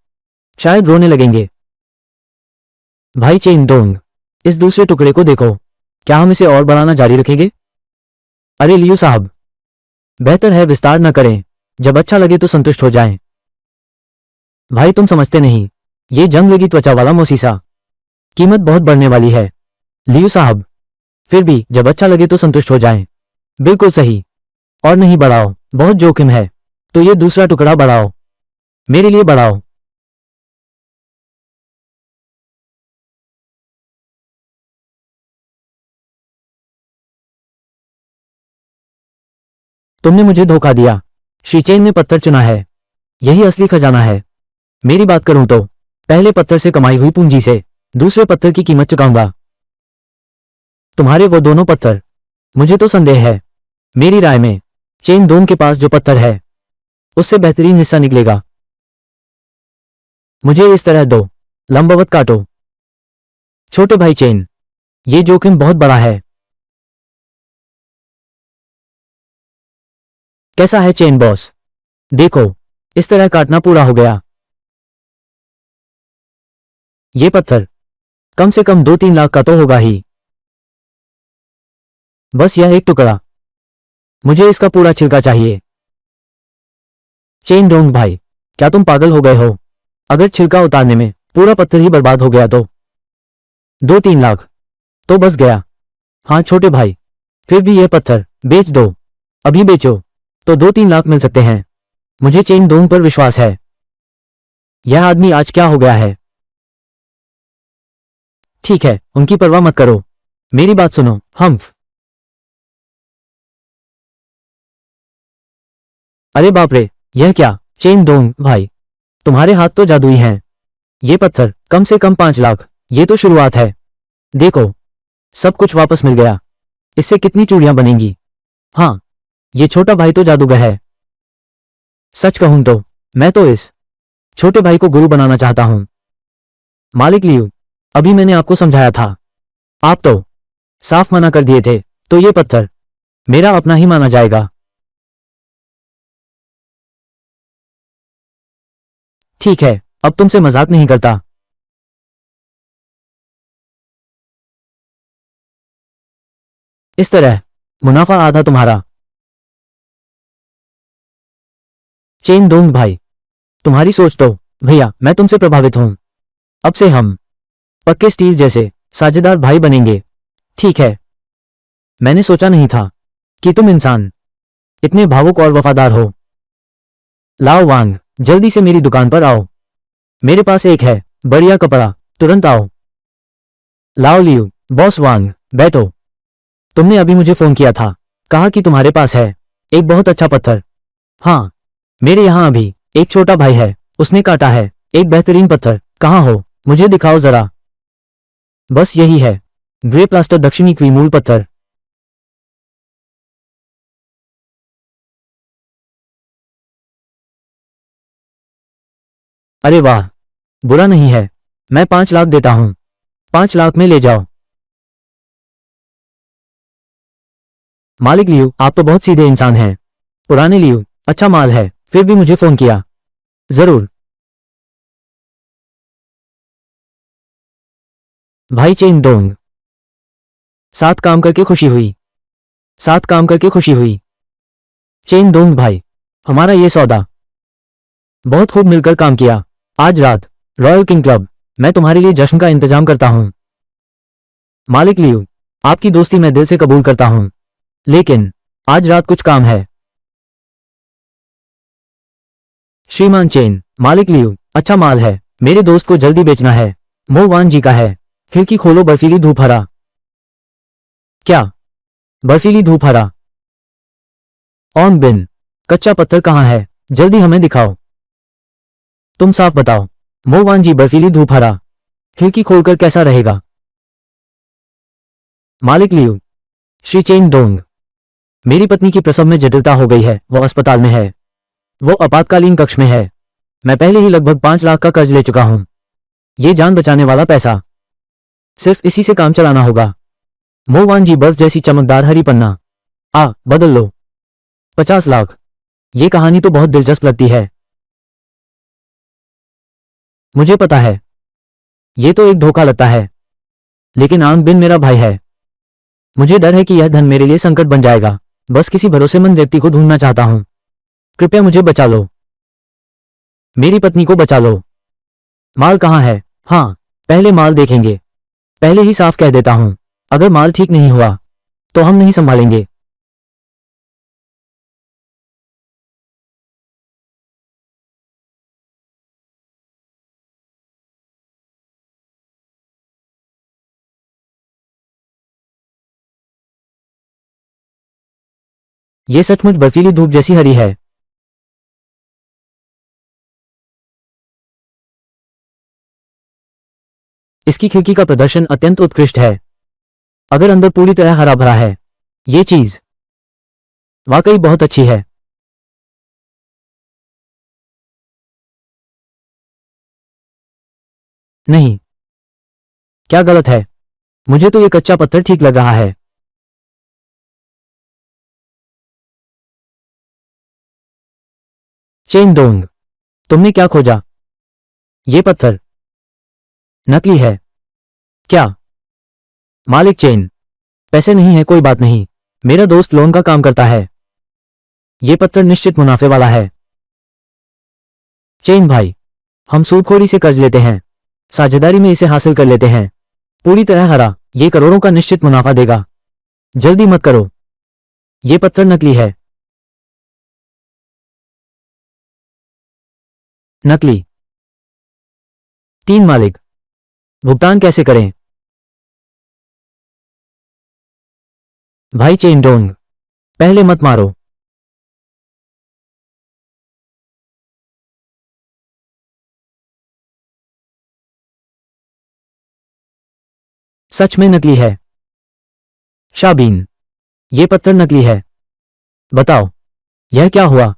शायद रोने लगेंगे। भाई चेन दोंग, इस दूसरे टुकड़े को देखो। क्या हम इसे और बढ़ाना जारी रखेंगे? अरे लियू साहब, बेहतर है विस्तार न करें। जब अच्छा लगे तो संतुष्ट हो जाएं। भाई तुम समझते नहीं। ये जंग लगी त्वचा वाला मोसीसा। कीमत बहुत बढ़ने वाली है। लियू साहब, फिर भी जब अच्छा लगे तो संतुष्ट हो जाएं। बिल्कुल सही। और नहीं बढ़ाओ, बहुत जोखिम है। तो ये दूसरा टुकड़ा बढ़ाओ। मेरे लिए बढ़ाओ। तुमने मुझे धोखा दिया। श्री चेन ने पत्थर चुना है। यही असली खजाना है। मेरी बात करूं तो पहले पत्थर से कमाई हुई पूंजी से दूसरे पत्थर की कीमत चुकाऊंगा। तुम्हारे वो दोनों पत्थर, मुझे तो संदेह है। मेरी राय में चेन दोंग के पास जो पत्थर है उससे बेहतरीन हिस्सा निकलेगा। मुझे इस तरह दो, लंबवत काटो। छोटे भाई चेन, ये जोखिम बहुत बड़ा है। कैसा है चेन बॉस? देखो, इस तरह काटना पूरा हो गया। ये पत्थर कम से कम 2-3 लाख का तो होगा ही। बस यह एक टुकड़ा। मुझे इसका पूरा छिलका चाहिए। चेन डोंग भाई, क्या तुम पागल हो गए हो? अगर छिलका उतारने में पूरा पत्थर ही बर्बाद हो गया तो 2-3 लाख तो बस गया। हाँ छोटे भाई, फिर भी यह पत्थर बेच दो। अभी बेचो तो 2-3 लाख मिल सकते हैं। मुझे चेन डोंग पर विश्वास है। यह आदमी आज क्या हो गया है? ठीक है, उनकी परवाह मत करो। मेरी बात सुनो हम्फ। अरे बाप रे, यह क्या? चेन डोंग भाई, तुम्हारे हाथ तो जादुई हैं। ये पत्थर कम से कम 5 लाख। ये तो शुरुआत है। देखो, सब कुछ वापस मिल गया। इससे कितनी चूड़ियां बनेंगी? हाँ, ये छोटा भाई तो जादूगर है। सच कहूं तो मैं तो इस छोटे भाई को गुरु बनाना चाहता हूं। मालिक लियू, अभी मैंने आपको समझाया था। आप तो साफ मना कर दिए थे, तो ये पत्थर मेरा अपना ही माना जाएगा। ठीक है, अब तुमसे मजाक नहीं करता। इस तरह मुनाफा आधा तुम्हारा। चेन दोंग भाई, तुम्हारी सोच तो, भैया मैं तुमसे प्रभावित हूं। अब से हम पक्के स्टील जैसे साझेदार भाई बनेंगे। ठीक है। मैंने सोचा नहीं था कि तुम इंसान इतने भावुक और वफादार हो। लाओ वांग, जल्दी से मेरी दुकान पर आओ। मेरे पास एक है बढ़िया कपड़ा, तुरंत आओ। लाओ लियू, बॉस वांग, बैठो। तुमने अभी मुझे फोन किया था, कहा कि तुम्हारे पास है एक बहुत अच्छा पत्थर। हाँ, मेरे यहाँ अभी एक छोटा भाई है, उसने काटा है एक बेहतरीन पत्थर। कहाँ हो, मुझे दिखाओ जरा। बस यही है, ग्रे प्लास्टर दक्षिणी क्वीमूल पत्थर। अरे वाह, बुरा नहीं है, मैं 5 लाख देता हूँ। 5 लाख में ले जाओ। मालिक लियू, आप तो बहुत सीधे इंसान हैं। पुराने लियू, अच्छा माल है, फिर भी मुझे फोन किया। जरूर। भाई चेन दोंग, साथ काम करके खुशी हुई। साथ काम करके खुशी हुई। चेन दोंग भाई, हमारा ये सौदा बहुत खूब मिलकर काम किया। आज रात रॉयल किंग क्लब, मैं तुम्हारे लिए जश्न का इंतजाम करता हूँ। मालिक लियू, आपकी दोस्ती मैं दिल से कबूल करता हूँ, लेकिन आज रात कुछ काम है। श्रीमान चेन, मालिक लियू, अच्छा माल है, मेरे दोस्त को जल्दी बेचना है। मो वान जी का है। खिड़की खोलो, बर्फीली धूप हरा। क्या? बर्फीली धूप हरा? ऑन बिन, कच्चा पत्थर कहाँ है, जल्दी हमें दिखाओ। तुम साफ बताओ। मो वान जी, बर्फीली धूप हरा, खिड़की खोलकर कैसा रहेगा? मालिक लियू, श्री चेन डोंग, मेरी पत्नी की प्रसव में जटिलता हो गई है, वो अस्पताल में है। वो आपातकालीन कक्ष में है। मैं पहले ही लगभग 5 लाख का कर्ज ले चुका हूं। ये जान बचाने वाला पैसा, सिर्फ इसी से काम चलाना होगा। मोवान जी, बर्फ जैसी चमकदार हरी पन्ना। बदल लो। 50 लाख। ये कहानी तो बहुत दिलचस्प लगती है। मुझे पता है, ये तो एक धोखा लगता है, लेकिन आंग बिन मेरा भाई है। मुझे डर है कि यह धन मेरे लिए संकट बन जाएगा। बस किसी भरोसेमंद व्यक्ति को ढूंढना चाहता हूं। कृपया मुझे बचा लो। मेरी पत्नी को बचा लो। माल कहाँ है? हाँ, पहले माल देखेंगे। पहले ही साफ कह देता हूं, अगर माल ठीक नहीं हुआ तो हम नहीं संभालेंगे। ये सचमुच बर्फीली धूप जैसी हरी है। इसकी खिड़की का प्रदर्शन अत्यंत उत्कृष्ट है। अगर अंदर पूरी तरह हरा भरा है, ये चीज वाकई बहुत अच्छी है। नहीं, क्या गलत है? मुझे तो ये कच्चा पत्थर ठीक लग रहा है। चेन दोंग, तुमने क्या खोजा? ये पत्थर नकली है क्या? मालिक चेन, पैसे नहीं है, कोई बात नहीं, मेरा दोस्त लोन का काम करता है। ये पत्थर निश्चित मुनाफे वाला है। चेन भाई, हम सूदखोरी से कर्ज लेते हैं, साझेदारी में इसे हासिल कर लेते हैं। पूरी तरह हरा, ये करोड़ों का निश्चित मुनाफा देगा। जल्दी मत करो, ये पत्थर नकली है। नकली? 3 मालिक, भुगतान कैसे करें? भाई चेन डोंग, पहले मत मारो। सच में नकली है। शाबीन, ये पत्थर नकली है। बताओ, यह क्या हुआ?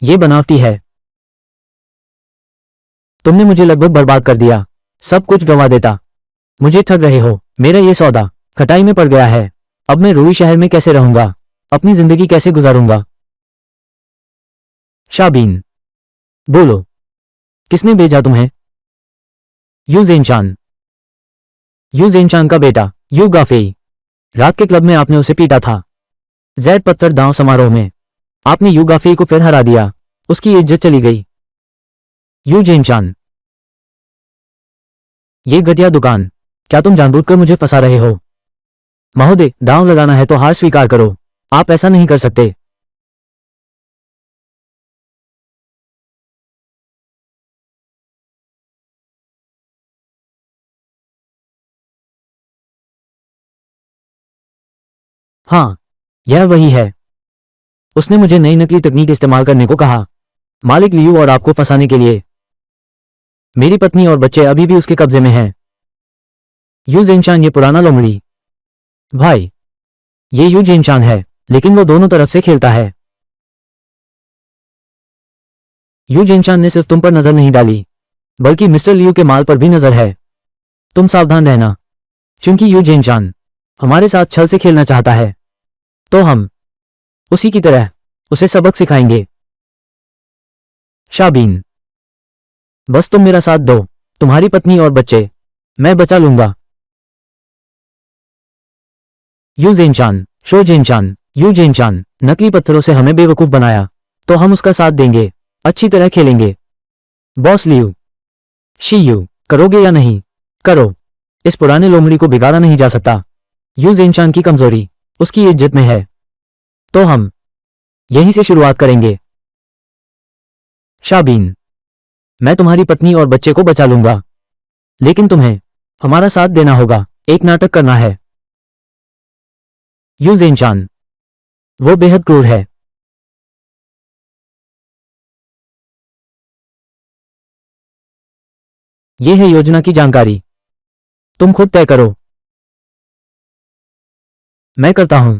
ये बनावटी है। तुमने मुझे लगभग बर्बाद कर दिया। सब कुछ गंवा देता। मुझे ठग रहे हो। मेरा ये सौदा खटाई में पड़ गया है। अब मैं रूई शहर में कैसे रहूंगा, अपनी जिंदगी कैसे गुजारूंगा। शाबीन, बोलो, किसने भेजा तुम्हें? यू ज़ेनशान। यू ज़ेनशान का बेटा यू गाफेई। रात के क्लब में आपने उसे पीटा था। जैद पत्थर दांव समारोह में आपने यू गाफेई को फिर हरा दिया। उसकी इज्जत चली गई। यू ज़ेनशान, ये घटिया दुकान, क्या तुम जानबूझकर मुझे फंसा रहे हो? महोदय, दांव लगाना है तो हार स्वीकार करो। आप ऐसा नहीं कर सकते। हाँ, यह वही है। उसने मुझे नई नकली तकनीक इस्तेमाल करने को कहा, मालिक लियू और आपको फंसाने के लिए। मेरी पत्नी और बच्चे अभी भी उसके कब्जे में हैं। यू ज़ेनशान, ये पुराना लोमड़ी। भाई, ये यू ज़ेनशान है, लेकिन वो दोनों तरफ से खेलता है। यू ज़ेनशान ने सिर्फ तुम पर नजर नहीं डाली, बल्कि मिस्टर लियू के माल पर भी नजर है। तुम सावधान रहना, क्योंकि यू ज़ेनशान हमारे साथ छल से खेलना चाहता है, तो हम उसी की तरह उसे सबक सिखाएंगे। शाबीन, बस तुम मेरा साथ दो, तुम्हारी पत्नी और बच्चे मैं बचा लूंगा। यू ज़ेनशान, शो ज़ेनशान, यू ज़ेनशान, नकली पत्थरों से हमें बेवकूफ बनाया, तो हम उसका साथ देंगे, अच्छी तरह खेलेंगे। बॉस लियू, शी यू, करोगे या नहीं? करो। इस पुराने लोमड़ी को बिगाड़ा नहीं जा सकता। यू ज़ेनशान की कमजोरी उसकी इज्जत में है, तो हम यहीं से शुरुआत करेंगे। शाबीन, मैं तुम्हारी पत्नी और बच्चे को बचा लूंगा, लेकिन तुम्हें हमारा साथ देना होगा, एक नाटक करना है। यू ज़ेनशान, वो बेहद क्रूर है। ये है योजना की जानकारी, तुम खुद तय करो। मैं करता हूं।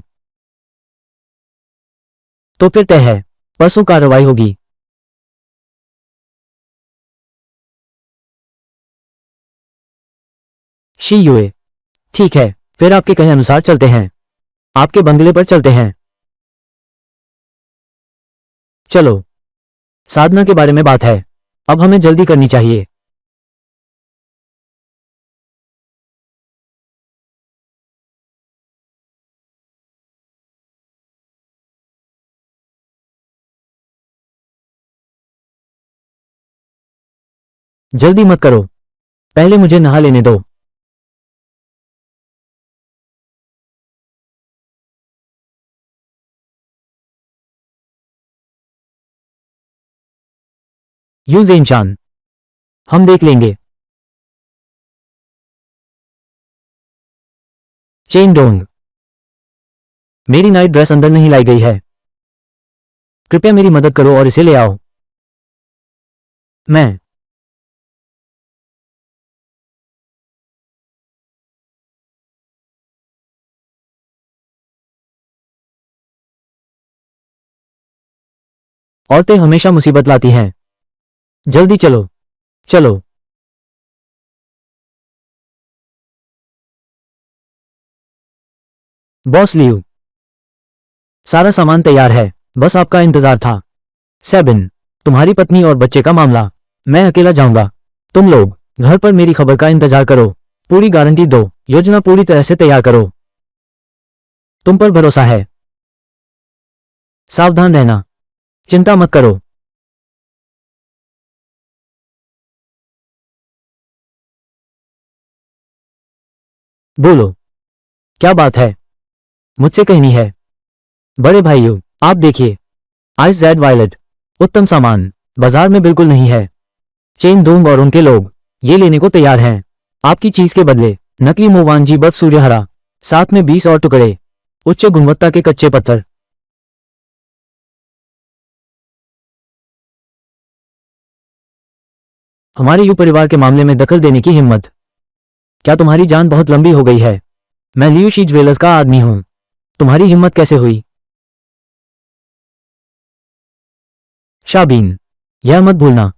तो फिर तय है, परसों कार्रवाई होगी। शी यूए, ठीक है, फिर आपके कहे अनुसार चलते हैं। आपके बंगले पर चलते हैं। चलो, साधना के बारे में बात है, अब हमें जल्दी करनी चाहिए। जल्दी मत करो, पहले मुझे नहा लेने दो। यू ज़ेनशान, हम देख लेंगे। चेन डोंग, मेरी नाइट ड्रेस अंदर नहीं लाई गई है, कृपया मेरी मदद करो और इसे ले आओ। मैं औरतें हमेशा मुसीबत लाती हैं। जल्दी चलो, चलो। बॉस लियू, सारा सामान तैयार है, बस आपका इंतजार था। सेबिन, तुम्हारी पत्नी और बच्चे का मामला, मैं अकेला जाऊंगा। तुम लोग घर पर मेरी खबर का इंतजार करो, पूरी गारंटी दो, योजना पूरी तरह से तैयार करो। तुम पर भरोसा है। सावधान रहना, चिंता मत करो। बोलो, क्या बात है? मुझसे कहनी है। बड़े भाइयों, आप देखिए, आइस जेड वायलेट, उत्तम सामान, बाजार में बिल्कुल नहीं है। चेन दोंग और उनके लोग ये लेने को तैयार हैं। आपकी चीज के बदले नकली मोवांजी बर्फ सूर्यहरा, साथ में 20 और टुकड़े उच्च गुणवत्ता के कच्चे पत्थर। हमारे यू परिवार के मामले में दखल देने की हिम्मत, क्या तुम्हारी जान बहुत लंबी हो गई है? मैं लियू शी ज्वेलर्स का आदमी हूं, तुम्हारी हिम्मत कैसे हुई? शाबीन, यह मत भूलना,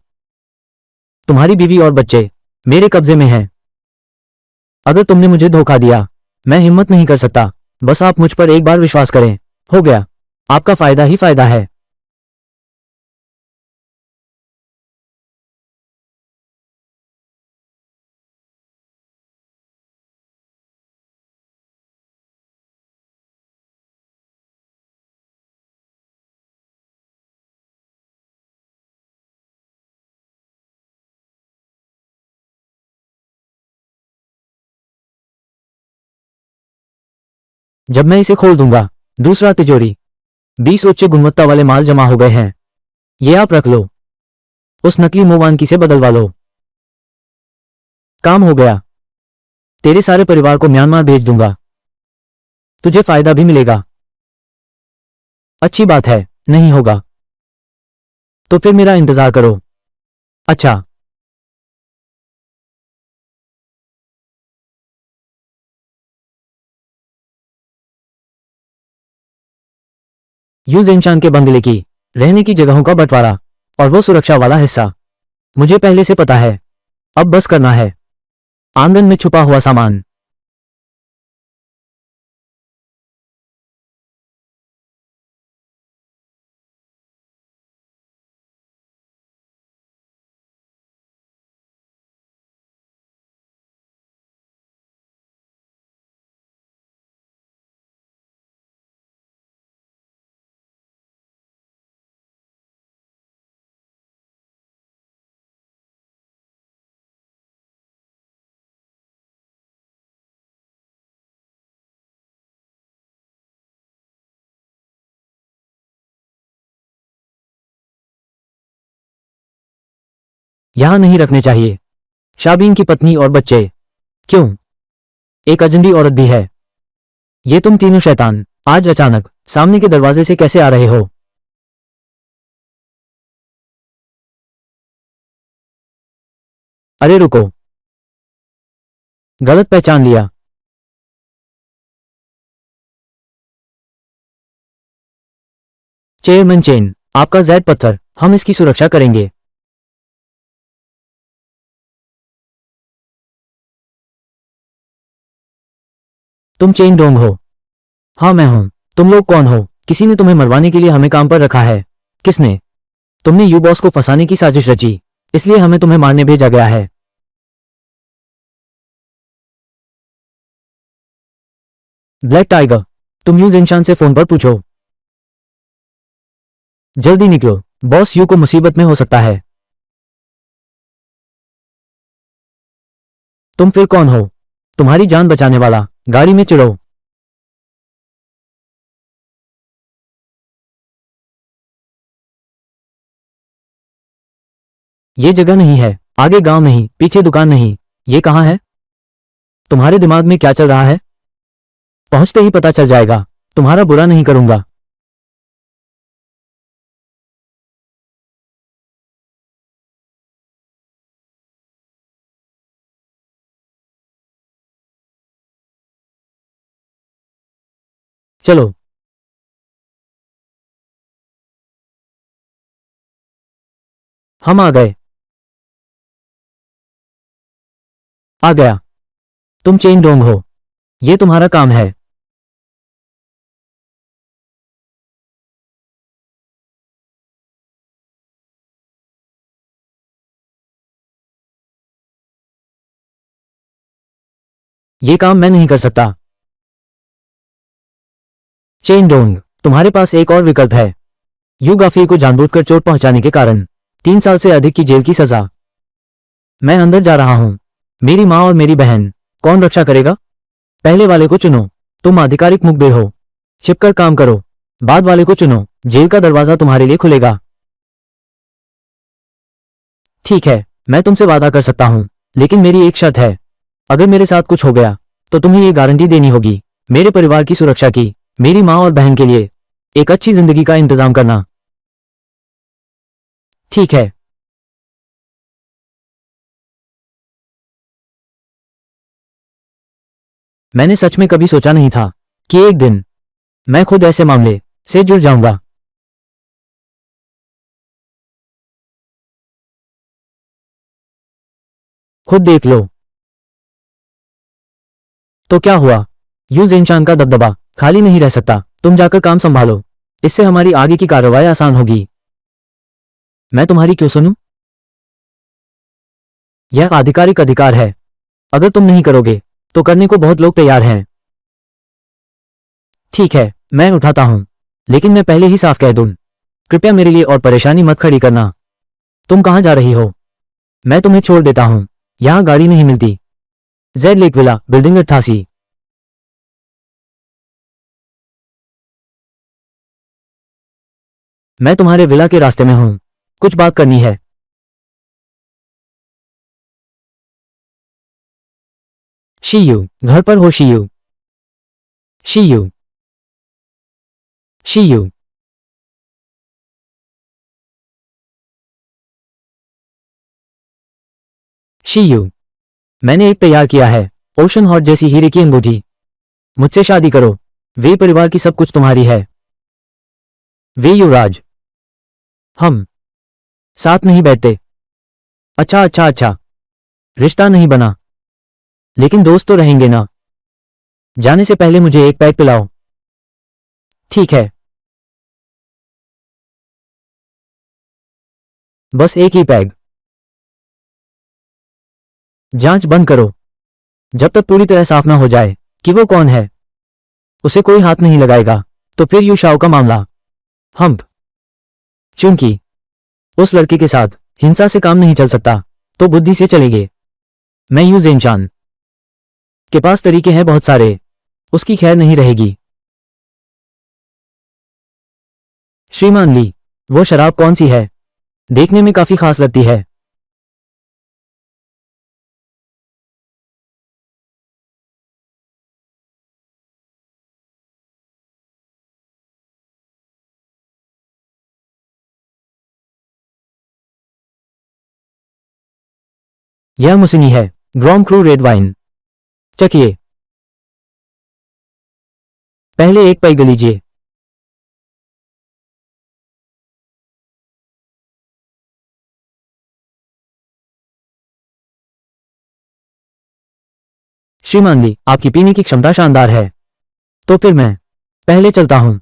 तुम्हारी बीवी और बच्चे मेरे कब्जे में है। अगर तुमने मुझे धोखा दिया, मैं हिम्मत नहीं कर सकता। बस आप मुझ पर एक बार विश्वास करें। हो गया। आपका फायदा ही फायदा है। जब मैं इसे खोल दूंगा। दूसरा तिजोरी। 20 उच्च गुणवत्ता वाले माल जमा हो गए हैं। ये आप रख लो। उस नकली मोवानकी से बदलवा लो। काम हो गया। तेरे सारे परिवार को म्यांमार भेज दूंगा। तुझे फायदा भी मिलेगा। अच्छी बात है। नहीं होगा तो फिर मेरा इंतजार करो। अच्छा। यू जेनशान के बंगले की रहने की जगहों का बंटवारा और वो सुरक्षा वाला हिस्सा मुझे पहले से पता है। अब बस करना है। आंगन में छुपा हुआ सामान। यहां नहीं रखने चाहिए। शाबीन की पत्नी और बच्चे। क्यों? एक अजनबी औरत भी है। ये तुम तीनों शैतान आज अचानक सामने के दरवाजे से कैसे आ रहे हो? अरे रुको। गलत पहचान लिया। चेयरमैन चेन, आपका जैद पत्थर, हम इसकी सुरक्षा करेंगे। तुम चेन डोंग हो? हाँ मैं हूं। तुम लोग कौन हो? किसी ने तुम्हें मरवाने के लिए हमें काम पर रखा है। किसने? तुमने यू बॉस को फंसाने की साजिश रची, इसलिए हमें तुम्हें मारने भेजा गया है। ब्लैक टाइगर, तुम यू जिनशान से फोन पर पूछो। जल्दी निकलो। बॉस यू को मुसीबत में हो सकता है। तुम फिर कौन हो? तुम्हारी जान बचाने वाला। गाड़ी में चढ़ो। ये जगह नहीं है। आगे गांव नहीं, पीछे दुकान नहीं। ये कहाँ है? तुम्हारे दिमाग में क्या चल रहा है? पहुंचते ही पता चल जाएगा। तुम्हारा बुरा नहीं करूंगा। चलो। हम आ गए। आ गया। तुम चेन डोंग हो। ये तुम्हारा काम है। ये काम मैं नहीं कर सकता। चेन डोंग, तुम्हारे पास एक और विकल्प है। यू गाफी को जानबूझकर चोट पहुंचाने के कारण 3 साल से अधिक की जेल की सजा। मैं अंदर जा रहा हूं। मेरी माँ और मेरी बहन कौन रक्षा करेगा? पहले वाले को चुनो। तुम आधिकारिक मुखबिर हो। छिपकर काम करो। बाद वाले को चुनो। जेल का दरवाजा तुम्हारे लिए खुलेगा। ठीक है, मैं तुमसे वादा कर सकता हूं, लेकिन मेरी एक शर्त है। अगर मेरे साथ कुछ हो गया तो तुम्हें ये गारंटी देनी होगी, मेरे परिवार की सुरक्षा की, मेरी माँ और बहन के लिए एक अच्छी जिंदगी का इंतजाम करना। ठीक है। मैंने सच में कभी सोचा नहीं था कि एक दिन मैं खुद ऐसे मामले से जुड़ जाऊंगा। खुद देख लो। तो क्या हुआ? यू ज़ेनशान का दबदबा खाली नहीं रह सकता। तुम जाकर काम संभालो, इससे हमारी आगे की कार्रवाई आसान होगी। मैं तुम्हारी क्यों सुनूं? यह आधिकारिक अधिकार है। अगर तुम नहीं करोगे तो करने को बहुत लोग तैयार हैं। ठीक है, मैं उठाता हूं, लेकिन मैं पहले ही साफ कह दूं, कृपया मेरे लिए और परेशानी मत खड़ी करना। तुम कहां जा रही हो? मैं तुम्हें छोड़ देता हूं, यहां गाड़ी नहीं मिलती। Z lake villa, building 88। मैं तुम्हारे विला के रास्ते में हूं, कुछ बात करनी है। शीयू, घर पर हो शीयू? शीयू, शीयू। शीयू, मैंने एक तैयार किया है, ओशन हॉट जैसी हीरे की अंगूठी। मुझसे शादी करो, वे परिवार की सब कुछ तुम्हारी है। वे युवराज। हम साथ नहीं बैठते। अच्छा अच्छा अच्छा, रिश्ता नहीं बना, लेकिन दोस्त तो रहेंगे ना? जाने से पहले मुझे एक पैक पिलाओ। ठीक है, बस एक ही पैग। जांच बंद करो, जब तक पूरी तरह साफ ना हो जाए कि वो कौन है। उसे कोई हाथ नहीं लगाएगा। तो फिर यू शाओ का मामला। हम चूंकि उस लड़के के साथ हिंसा से काम नहीं चल सकता, तो बुद्धि से चलेंगे। मैं यू ज़ेनशान के पास तरीके हैं बहुत सारे, उसकी खैर नहीं रहेगी। श्रीमान ली, वो शराब कौन सी है? देखने में काफी खास लगती है। यह मुसिनी है, ग्रॉम क्रू रेड वाइन। चखिए, पहले एक पैग लीजिए। श्रीमान ली, आपकी पीने की क्षमता शानदार है। तो फिर मैं पहले चलता हूं।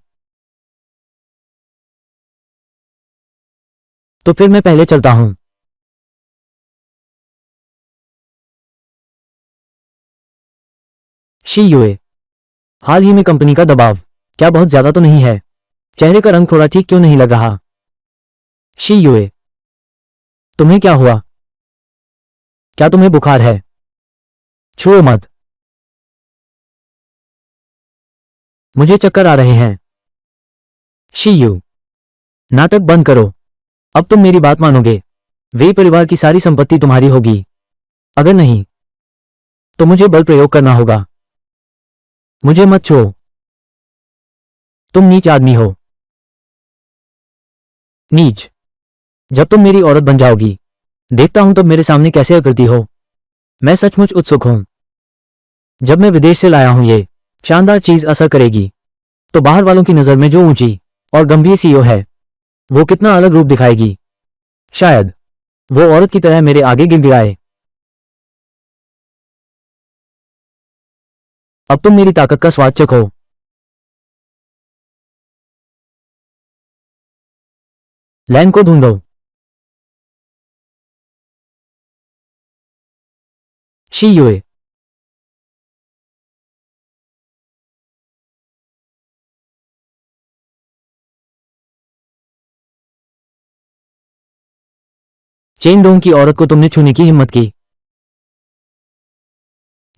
तो फिर मैं पहले चलता हूं। शी यूए, हाल ही में कंपनी का दबाव क्या बहुत ज्यादा तो नहीं है? चेहरे का रंग थोड़ा ठीक क्यों नहीं लग रहा? शी यूए, तुम्हें क्या हुआ? क्या तुम्हें बुखार है? छुओ मत, मुझे चक्कर आ रहे हैं। शी यू, नाटक बंद करो, अब तुम मेरी बात मानोगे। वे परिवार की सारी संपत्ति तुम्हारी होगी। अगर नहीं तो मुझे बल प्रयोग करना होगा। मुझे मत छुओ, तुम नीच आदमी हो। नीच? जब तुम मेरी औरत बन जाओगी, देखता हूं तब मेरे सामने कैसे अकड़ती हो। मैं सचमुच उत्सुक हूं। जब मैं विदेश से लाया हूं ये शानदार चीज असर करेगी, तो बाहर वालों की नजर में जो ऊंची और गंभीर सीईओ है, वो कितना अलग रूप दिखाएगी। शायद वो औरत की तरह मेरे आगे गिड़गिड़ाए। अब तुम मेरी ताकत का स्वाद चखो। लैन को ढूंढो। शी यूए, चेन डोंग की औरत को तुमने छूने की हिम्मत की।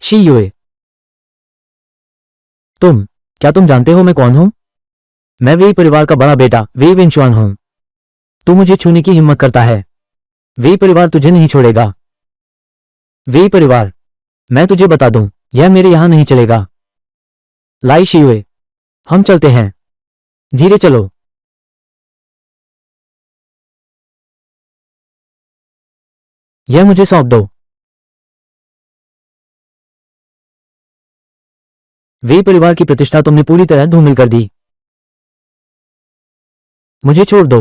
शी यूए, क्या तुम जानते हो मैं कौन हूं? मैं वेई परिवार का बड़ा बेटा वेई वेनशुआन हूं। तू मुझे छूने की हिम्मत करता है? वेई परिवार तुझे नहीं छोड़ेगा। वेई परिवार, मैं तुझे बता दूं, यह मेरे यहां नहीं चलेगा। लाई शियुए, हम चलते हैं। धीरे चलो। यह मुझे सौंप दो। वेई परिवार की प्रतिष्ठा तुमने पूरी तरह धूमिल कर दी। मुझे छोड़ दो।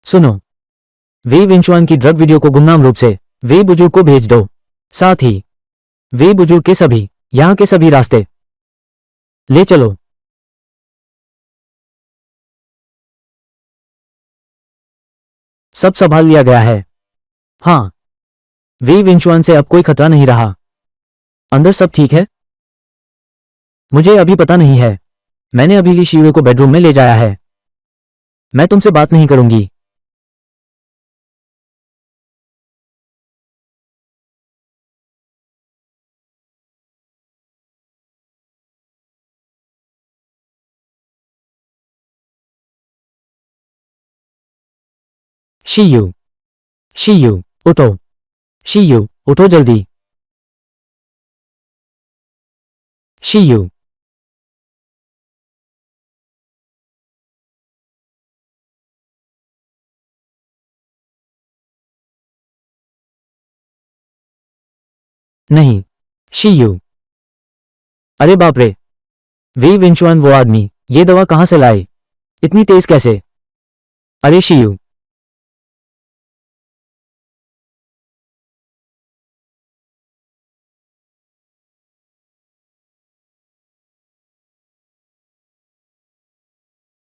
सुनो, वेई वेनशुआन की ड्रग वीडियो को गुमनाम रूप से वे बुजुर्ग को भेज दो, साथ ही वे बुजुर्ग के सभी यहाँ के सभी रास्ते ले चलो। सब संभाल लिया गया है। हाँ, वे विंचुआन से अब कोई खतरा नहीं रहा। अंदर सब ठीक है? मुझे अभी पता नहीं है। मैंने अभी ली शियुए को बेडरूम में ले जाया है। मैं तुमसे बात नहीं करूंगी। शियू, शियू, उठो। शियू, उठो जल्दी। शियू, नहीं। शियू, अरे बाप रे, वे विंचुआन वो आदमी ये दवा कहां से लाए? इतनी तेज कैसे? अरे शियू,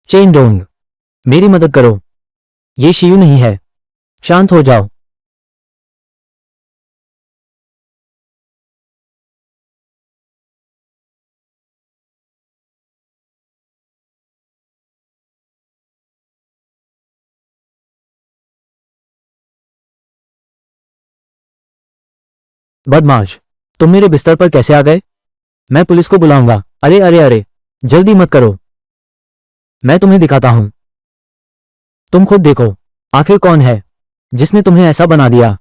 चेन डोंग, मेरी मदद करो। ये शियू नहीं है। शांत हो जाओ। बदमाश, तुम मेरे बिस्तर पर कैसे आ गए? मैं पुलिस को बुलाऊंगा। अरे अरे अरे, जल्दी मत करो। मैं तुम्हें दिखाता हूं। तुम खुद देखो, आखिर कौन है जिसने तुम्हें ऐसा बना दिया?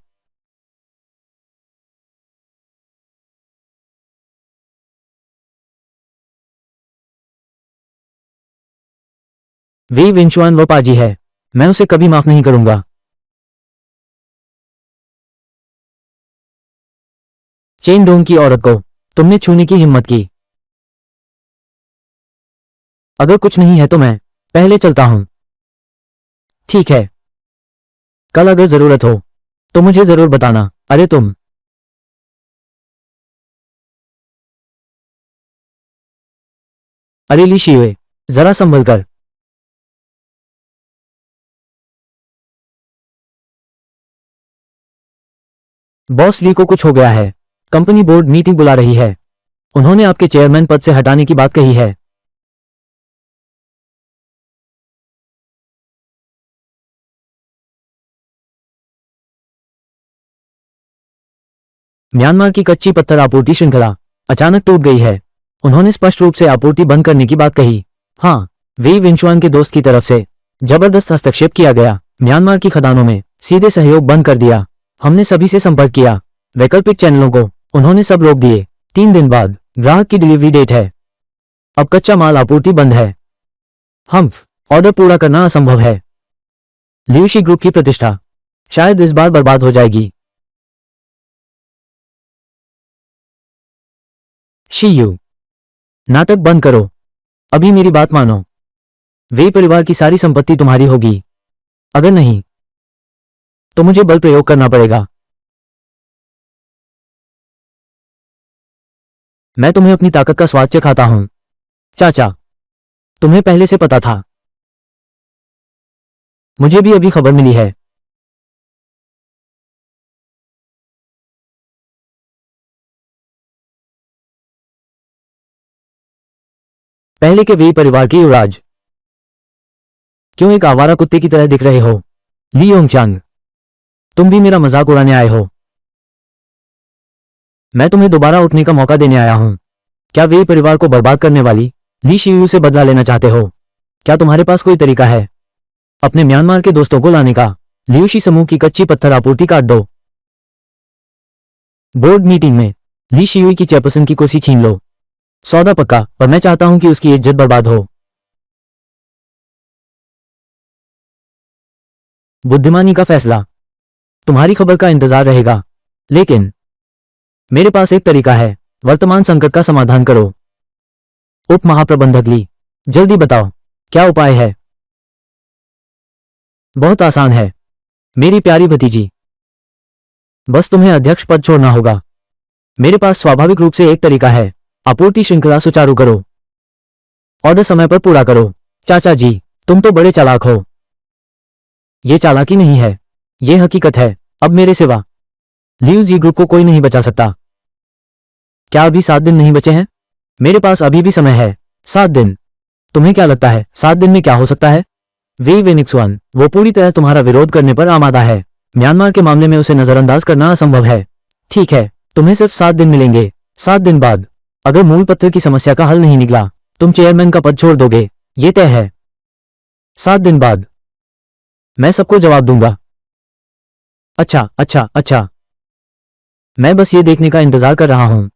वे विंचुआन वो पाजी है। मैं उसे कभी माफ नहीं करूंगा। चेन डोंग की औरत को तुमने छूने की हिम्मत की। अगर कुछ नहीं है तो मैं पहले चलता हूं। ठीक है, कल अगर जरूरत हो तो मुझे जरूर बताना। अरे तुम, अरे ली शिवे, जरा संभल कर। बॉस ली को कुछ हो गया है। कंपनी बोर्ड मीटिंग बुला रही है। उन्होंने आपके चेयरमैन पद से हटाने की बात कही है। म्यांमार की कच्ची पत्थर आपूर्ति श्रृंखला अचानक टूट गई है। उन्होंने स्पष्ट रूप से आपूर्ति बंद करने की बात कही। हाँ, वे विंचुआन के दोस्त की तरफ से जबरदस्त हस्तक्षेप किया गया। म्यांमार की खदानों में सीधे सहयोग बंद कर दिया। हमने सभी से संपर्क किया, वैकल्पिक चैनलों को उन्होंने सब रोक दिए। 3 दिन बाद ग्राहक की डिलीवरी डेट है। अब कच्चा माल आपूर्ति बंद है। हम ऑर्डर पूरा करना असंभव है। ल्यूशी ग्रुप की प्रतिष्ठा शायद इस बार बर्बाद हो जाएगी। शियू, नाटक बंद करो। अभी मेरी बात मानो। वे परिवार की सारी संपत्ति तुम्हारी होगी। अगर नहीं तो मुझे बल प्रयोग करना पड़ेगा। मैं तुम्हें अपनी ताकत का स्वाद चखाता हूं। चाचा, तुम्हें पहले से पता था। मुझे भी अभी खबर मिली है। पहले के वे परिवार के युवराज क्यों एक आवारा कुत्ते की तरह दिख रहे हो? ली योंगचांग, तुम भी मेरा मजाक उड़ाने आए हो? मैं तुम्हें दोबारा उठने का मौका देने आया हूं। क्या वे परिवार को बर्बाद करने वाली ली शियू से बदला लेना चाहते हो? क्या तुम्हारे पास कोई तरीका है अपने म्यांमार के दोस्तों को लाने का? ल्यूशी समूह की कच्ची पत्थर आपूर्ति काट दो। बोर्ड मीटिंग में ली शियुई की चेयरपर्सन की कुर्सी छीन लो। सौदा पक्का, और मैं चाहता हूं कि उसकी इज्जत बर्बाद हो। बुद्धिमानी का फैसला, तुम्हारी खबर का इंतजार रहेगा। लेकिन मेरे पास एक तरीका है। वर्तमान संकट का समाधान करो। उप महाप्रबंधक ली, जल्दी बताओ, क्या उपाय है? बहुत आसान है मेरी प्यारी भतीजी। बस तुम्हें अध्यक्ष पद छोड़ना होगा। मेरे पास स्वाभाविक रूप से एक तरीका है। आपूर्ति श्रृंखला सुचारू करो। ऑर्डर समय पर पूरा करो। चाचा जी, तुम तो बड़े चालाक हो। ये चालाकी नहीं है, ये हकीकत है। अब मेरे सिवा लियू जी ग्रुप को कोई नहीं बचा सकता। क्या अभी 7 दिन नहीं बचे हैं? मेरे पास अभी भी समय है। 7 दिन? तुम्हें क्या लगता है 7 दिन में क्या हो सकता है? वे वेनिक्स वन, वो पूरी तरह तुम्हारा विरोध करने पर आमादा है। म्यांमार के मामले में उसे नजरअंदाज करना असंभव है। ठीक है, तुम्हें सिर्फ 7 दिन मिलेंगे। 7 दिन बाद अगर मूल पत्थर की समस्या का हल नहीं निकला, तुम चेयरमैन का पद छोड़ दोगे, ये तय है। 7 दिन बाद मैं सबको जवाब दूंगा। अच्छा अच्छा अच्छा, मैं बस ये देखने का इंतजार कर रहा हूं।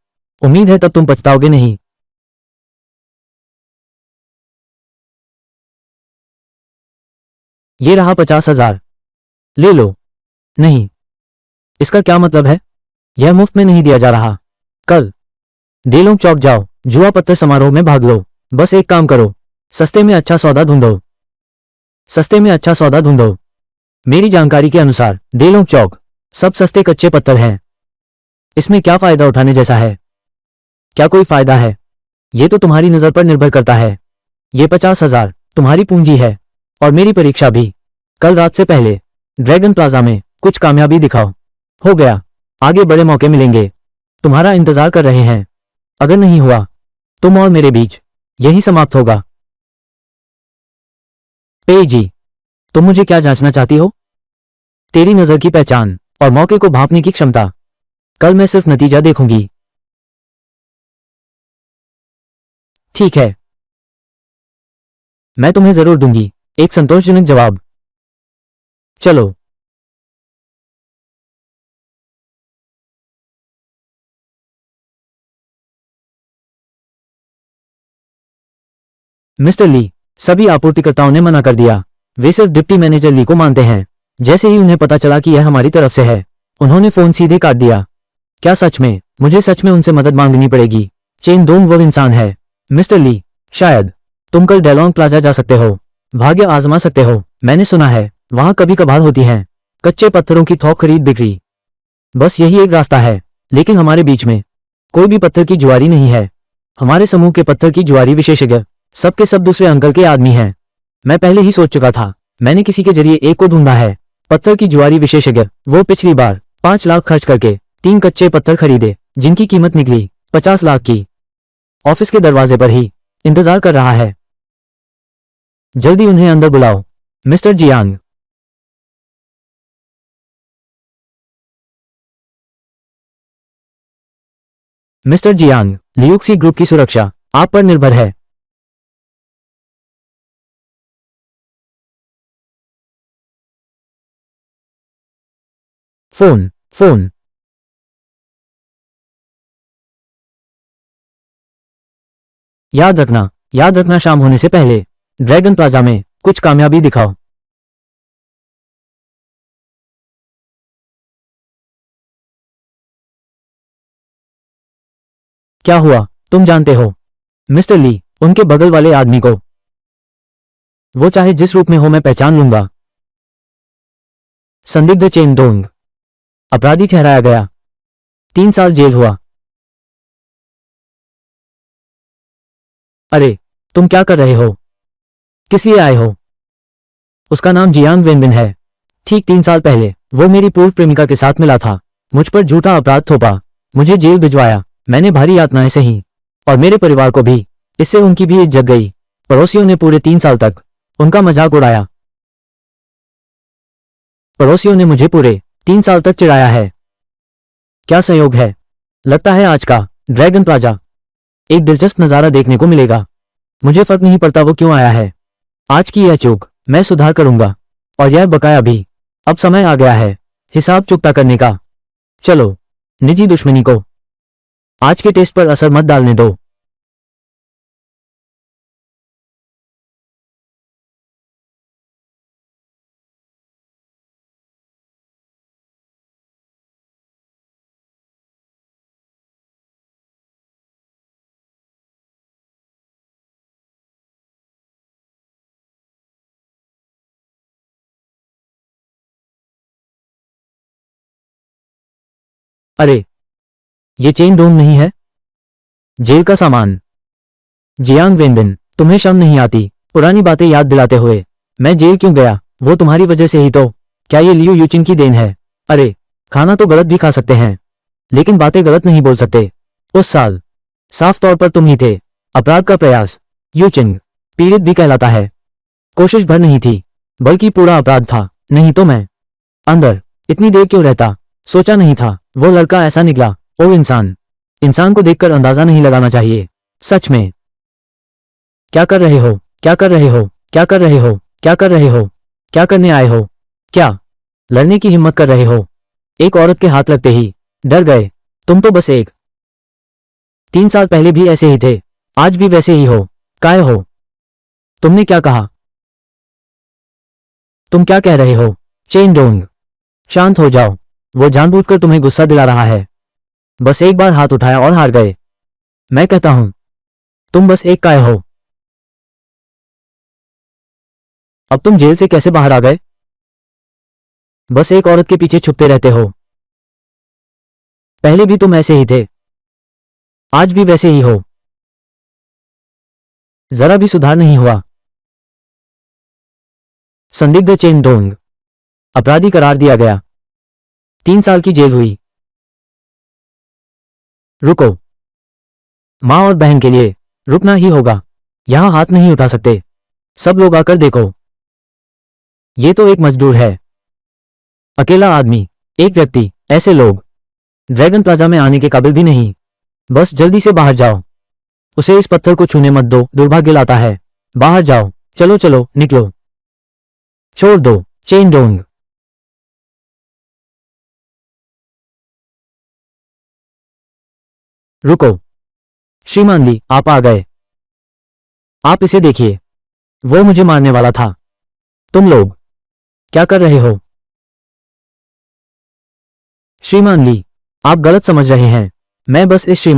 उम्मीद है तब तुम पछताओगे नहीं। ये रहा 50,000। ले लो। नहीं, इसका क्या मतलब है? यह मुफ्त में नहीं दिया जा रहा। कल देलोंग चौक जाओ, जुआ पत्थर समारोह में भाग लो। बस एक काम करो, सस्ते में अच्छा सौदा ढूंढो। सस्ते में अच्छा सौदा ढूंढो। मेरी जानकारी के अनुसार देलोंग चौक सब सस्ते कच्चे पत्थर हैं। इसमें क्या फायदा उठाने जैसा है? क्या कोई फायदा है? ये तो तुम्हारी नजर पर निर्भर करता है। ये 50,000 तुम्हारी पूंजी है और मेरी परीक्षा भी। कल रात से पहले ड्रैगन प्लाजा में कुछ कामयाबी दिखाओ। हो गया, आगे बड़े मौके मिलेंगे। तुम्हारा इंतजार कर रहे हैं। अगर नहीं हुआ, तुम और मेरे बीच यही समाप्त होगा। पे जी, तुम मुझे क्या जांचना चाहती हो? तेरी नजर की पहचान और मौके को भांपने की क्षमता। कल मैं सिर्फ नतीजा देखूंगी। ठीक है, मैं तुम्हें जरूर दूंगी एक संतोषजनक जवाब। चलो। मिस्टर ली, सभी आपूर्तिकर्ताओं ने मना कर दिया। वे सिर्फ डिप्टी मैनेजर ली को मानते हैं। जैसे ही उन्हें पता चला कि यह हमारी तरफ से है, उन्होंने फोन सीधे काट दिया। क्या सच में? मुझे सच में उनसे मदद मांगनी पड़ेगी। चेन दोंग वो इंसान है। मिस्टर ली, शायद तुम कल डेलोंग प्लाजा जा सकते हो। भाग्य आजमा सकते हो। मैंने सुना है वहां कभी कभार होती हैं कच्चे पत्थरों की थोक खरीद बिक्री। बस यही एक रास्ता है। लेकिन हमारे बीच में कोई भी पत्थर की जुआरी नहीं है। हमारे समूह के पत्थर की जुआरी विशेषज्ञ सबके सब दूसरे अंकल के आदमी हैं। मैं पहले ही सोच चुका था। मैंने किसी के जरिए एक को ढूंढा है। पत्थर की जुआरी विशेषज्ञ, वो पिछली बार 5 लाख खर्च करके 3 कच्चे पत्थर खरीदे, जिनकी कीमत निकली 50 लाख की। ऑफिस के दरवाजे पर ही इंतजार कर रहा है। जल्दी उन्हें अंदर बुलाओ। Mister Jiang. Mister Jiang, Liuxi group की सुरक्षा आप पर निर्भर है। Phone phone. याद रखना शाम होने से पहले ड्रैगन प्लाजा में कुछ कामयाबी दिखाओ। क्या हुआ? तुम जानते हो मिस्टर ली, उनके बगल वाले आदमी को। वो चाहे जिस रूप में हो मैं पहचान लूंगा। संदिग्ध चेन दोंग अपराधी ठहराया गया। 3 साल जेल हुआ। अरे, तुम क्या कर रहे हो? किस लिए आए हो? उसका नाम जियांग वेनबिन है। ठीक 3 साल पहले वो मेरी पूर्व प्रेमिका के साथ मिला था। मुझ पर झूठा अपराध थोपा, मुझे जेल भिजवाया। मैंने भारी यातनाएं सही और मेरे परिवार को भी। इससे उनकी भी इज्जत गई। पड़ोसियों ने पूरे 3 साल तक उनका मजाक उड़ाया। पड़ोसियों ने मुझे पूरे 3 साल तक चिढ़ाया है। क्या संयोग है? लगता है आज का ड्रैगन प्लाजा एक दिलचस्प नज़ारा देखने को मिलेगा। मुझे फर्क नहीं पड़ता वो क्यों आया है। आज की यह चूक मैं सुधार करूंगा। और यह बकाया भी। अब समय आ गया है हिसाब चुकता करने का। चलो, निजी दुश्मनी को आज के टेस्ट पर असर मत डालने दो। अरे, ये चेन डोंग नहीं है? जेल का सामान। जियांग वेनबिन, तुम्हें शर्म नहीं आती पुरानी बातें याद दिलाते हुए? मैं जेल क्यों गया? वो तुम्हारी वजह से ही तो। क्या ये लियू यूचिन की देन है? अरे, खाना तो गलत भी खा सकते हैं, लेकिन बातें गलत नहीं बोल सकते। उस साल साफ तौर पर तुम ही थे। अपराध का प्रयास यूचिंग पीड़ित भी कहलाता है। कोशिश भर नहीं थी, बल्कि पूरा अपराध था। नहीं तो मैं अंदर इतनी देर क्यों रहता? सोचा नहीं था वो लड़का ऐसा निकला। ओ इंसान, इंसान को देखकर अंदाजा नहीं लगाना चाहिए। सच में। क्या कर रहे हो? क्या कर रहे हो? क्या कर रहे हो? क्या कर रहे हो? क्या करने आए हो? क्या लड़ने की हिम्मत कर रहे हो? एक औरत के हाथ लगते ही डर गए। तुम तो बस 3 साल पहले भी ऐसे ही थे, आज भी वैसे ही हो। काय हो? तुमने क्या कहा? तुम क्या कह रहे हो? चेन डोंग, शांत हो जाओ। वो जानबूझकर तुम्हें गुस्सा दिला रहा है। बस एक बार हाथ उठाया और हार गए। मैं कहता हूं, तुम बस एक काय हो। अब तुम जेल से कैसे बाहर आ गए? बस एक औरत के पीछे छुपते रहते हो। पहले भी तुम ऐसे ही थे, आज भी वैसे ही हो। जरा भी सुधार नहीं हुआ। संदिग्ध चेन डोंग, अपराधी करार दिया गया। 3 साल की जेल हुई। रुको। माँ और बहन के लिए रुकना ही होगा। यहां हाथ नहीं उठा सकते। सब लोग आकर देखो। ये तो एक मजदूर है, अकेला आदमी, एक व्यक्ति। ऐसे लोग ड्रैगन प्लाजा में आने के काबिल भी नहीं। बस जल्दी से बाहर जाओ। उसे इस पत्थर को छूने मत दो, दुर्भाग्य लाता है। बाहर जाओ, चलो चलो, निकलो। छोड़ दो, चेन डोंग। रुको। श्रीमान ली, आप आ गए। आप इसे देखिए, वो मुझे मारने वाला था। तुम लोग क्या कर रहे हो? श्रीमान ली, आप गलत समझ रहे हैं। मैं बस इस श्रीमान